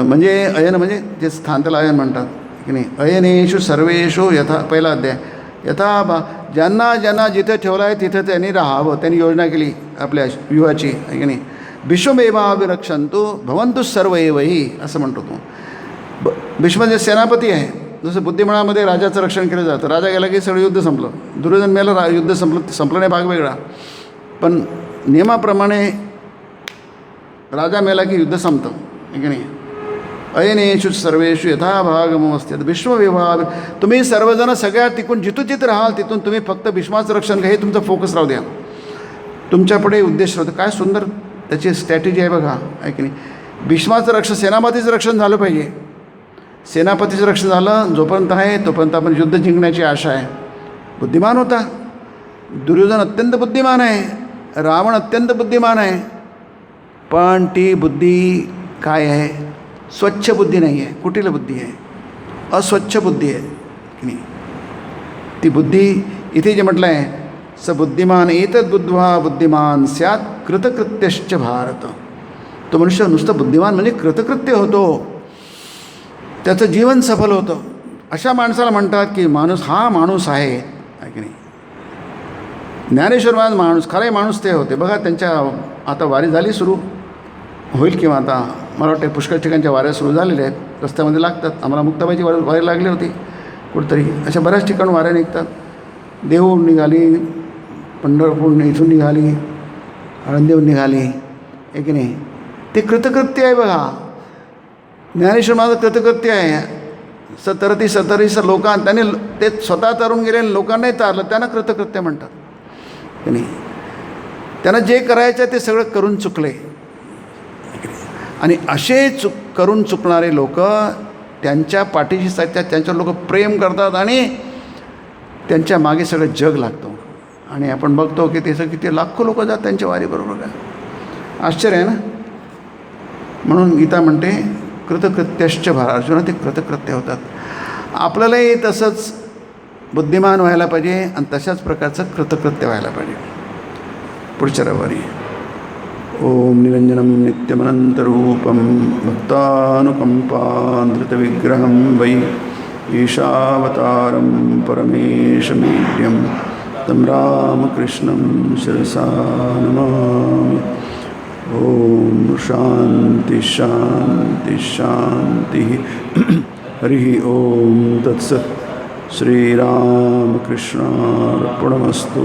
म्हणजे अयन म्हणजे जे स्थान त्याला अयन म्हणतात की नाही. अयनेषु सर्वेषु यथा, पहिला अध्याय, यथा ज्यांना ज्यांना जिथे ठेवलं आहे तिथं त्यांनी राहावं, त्यांनी योजना केली आपल्या व्यूहाची आहे की नाही. भीष्मेवाभिरक्षन्तु भवन्तु सर्व एवही असं म्हणतो तो. भीष्म जे सेनापती आहे, जसं बुद्धिबळामध्ये राजाचं रक्षण केलं जातं, राजा गेला की सगळं युद्ध संपलं. दुर्योधन मेला, युद्ध संपलं नाही भाग वेगळा, पण नियमाप्रमाणे राजा मेला की युद्ध संपतं आहे की नाही. अयनेषु सर्वेषु यथाभागमवस्थित भीष्मविभाग, तुम्ही सर्वजण सगळ्या तिकून जिथून जिथं राहाल तिथून तुम्ही फक्त भीष्माचं रक्षण घ्या, हे तुमचं फोकस राहू द्या, तुमच्यापुढे उद्देश राहतो. काय सुंदर त्याची स्ट्रॅटेजी आहे बघा आहे की नाही. भीष्माचं रक्षण, सेनापतीचं रक्षण झालं पाहिजे. सेनापतीचं रक्षण झालं जोपर्यंत आहे तोपर्यंत आपण युद्ध जिंकण्याची आशा आहे. बुद्धिमान होता दुर्योधन, अत्यंत बुद्धिमान आहे. रावण अत्यंत बुद्धिमान आहे, पण ती बुद्धी काय आहे, स्वच्छ बुद्धी नाही आहे, कुटील बुद्धी आहे, अस्वच्छ बुद्धी आहे की नाही. ती बुद्धी इथे जे म्हटलं आहे, स बुद्धिमान एतद् बुद्ध्वा बुद्धिमान स्यात् कृतकृत्यश्च भारत. तो मनुष्य नुसतं बुद्धिमान म्हणजे कृतकृत्य होतो, त्याचं जीवन सफल होतं. अशा माणसाला म्हणतात की माणूस हा माणूस आहे की नाही. ज्ञानेश्वर महाराज माणूस, खरे माणूस ते होते बघा. त्यांच्या आता वारी झाली सुरू, होईल किंवा आता मला वाटते पुष्कळ ठिकाणच्या वाऱ्या सुरू झालेल्या आहेत, रस्त्यामध्ये लागतात. आम्हाला मुक्ताबाईची वारी लागली होती कुठंतरी, अशा बऱ्याच ठिकाणी वाऱ्या निघतात. देहूहून निघाली, पंढरपूर इथून निघाली, आळंदीहून निघाली आहे की नाही. ते कृतकृत्य आहे बघा. ज्ञानेश्वर माझं कृतकृत्य आहे. सतरीस लोकांना त्यांनी ते स्वतः तरून गेले, लोकांनाही तारलं, त्यांना कृतकृत्य म्हणतात की नाही. त्यांना जे करायचं ते सगळं करून चुकले. आणि असे करून चुकणारे लोक त्यांच्या पाठीशी त्यांच्यावर लोक प्रेम करतात आणि त्यांच्या मागे सगळं जग लागतं. आणि आपण बघतो की ते सगळं किती लाखो लोक जातात त्यांच्या वारीबरोबर. काय आश्चर्य आहे ना. म्हणून गीता म्हणते कृतकृत्यश्च भार, अर्जुना ते कृतकृत्य होतात. आपल्यालाही तसंच बुद्धिमान व्हायला पाहिजे आणि तशाच प्रकारचं कृतकृत्य व्हायला पाहिजे. पुढच्या रविवारी. ओम निरंजनम नित्यमनंतरूपम भक्तानुकंपाधृतविग्रहं वै ईशावतारं परमेशमीड्यं तं रामकृष्णं शिरसा नमामि. ओम शांति शांति शांति. हरि ओम तत्सत्. श्रीरामकृष्णार्पणमस्तु.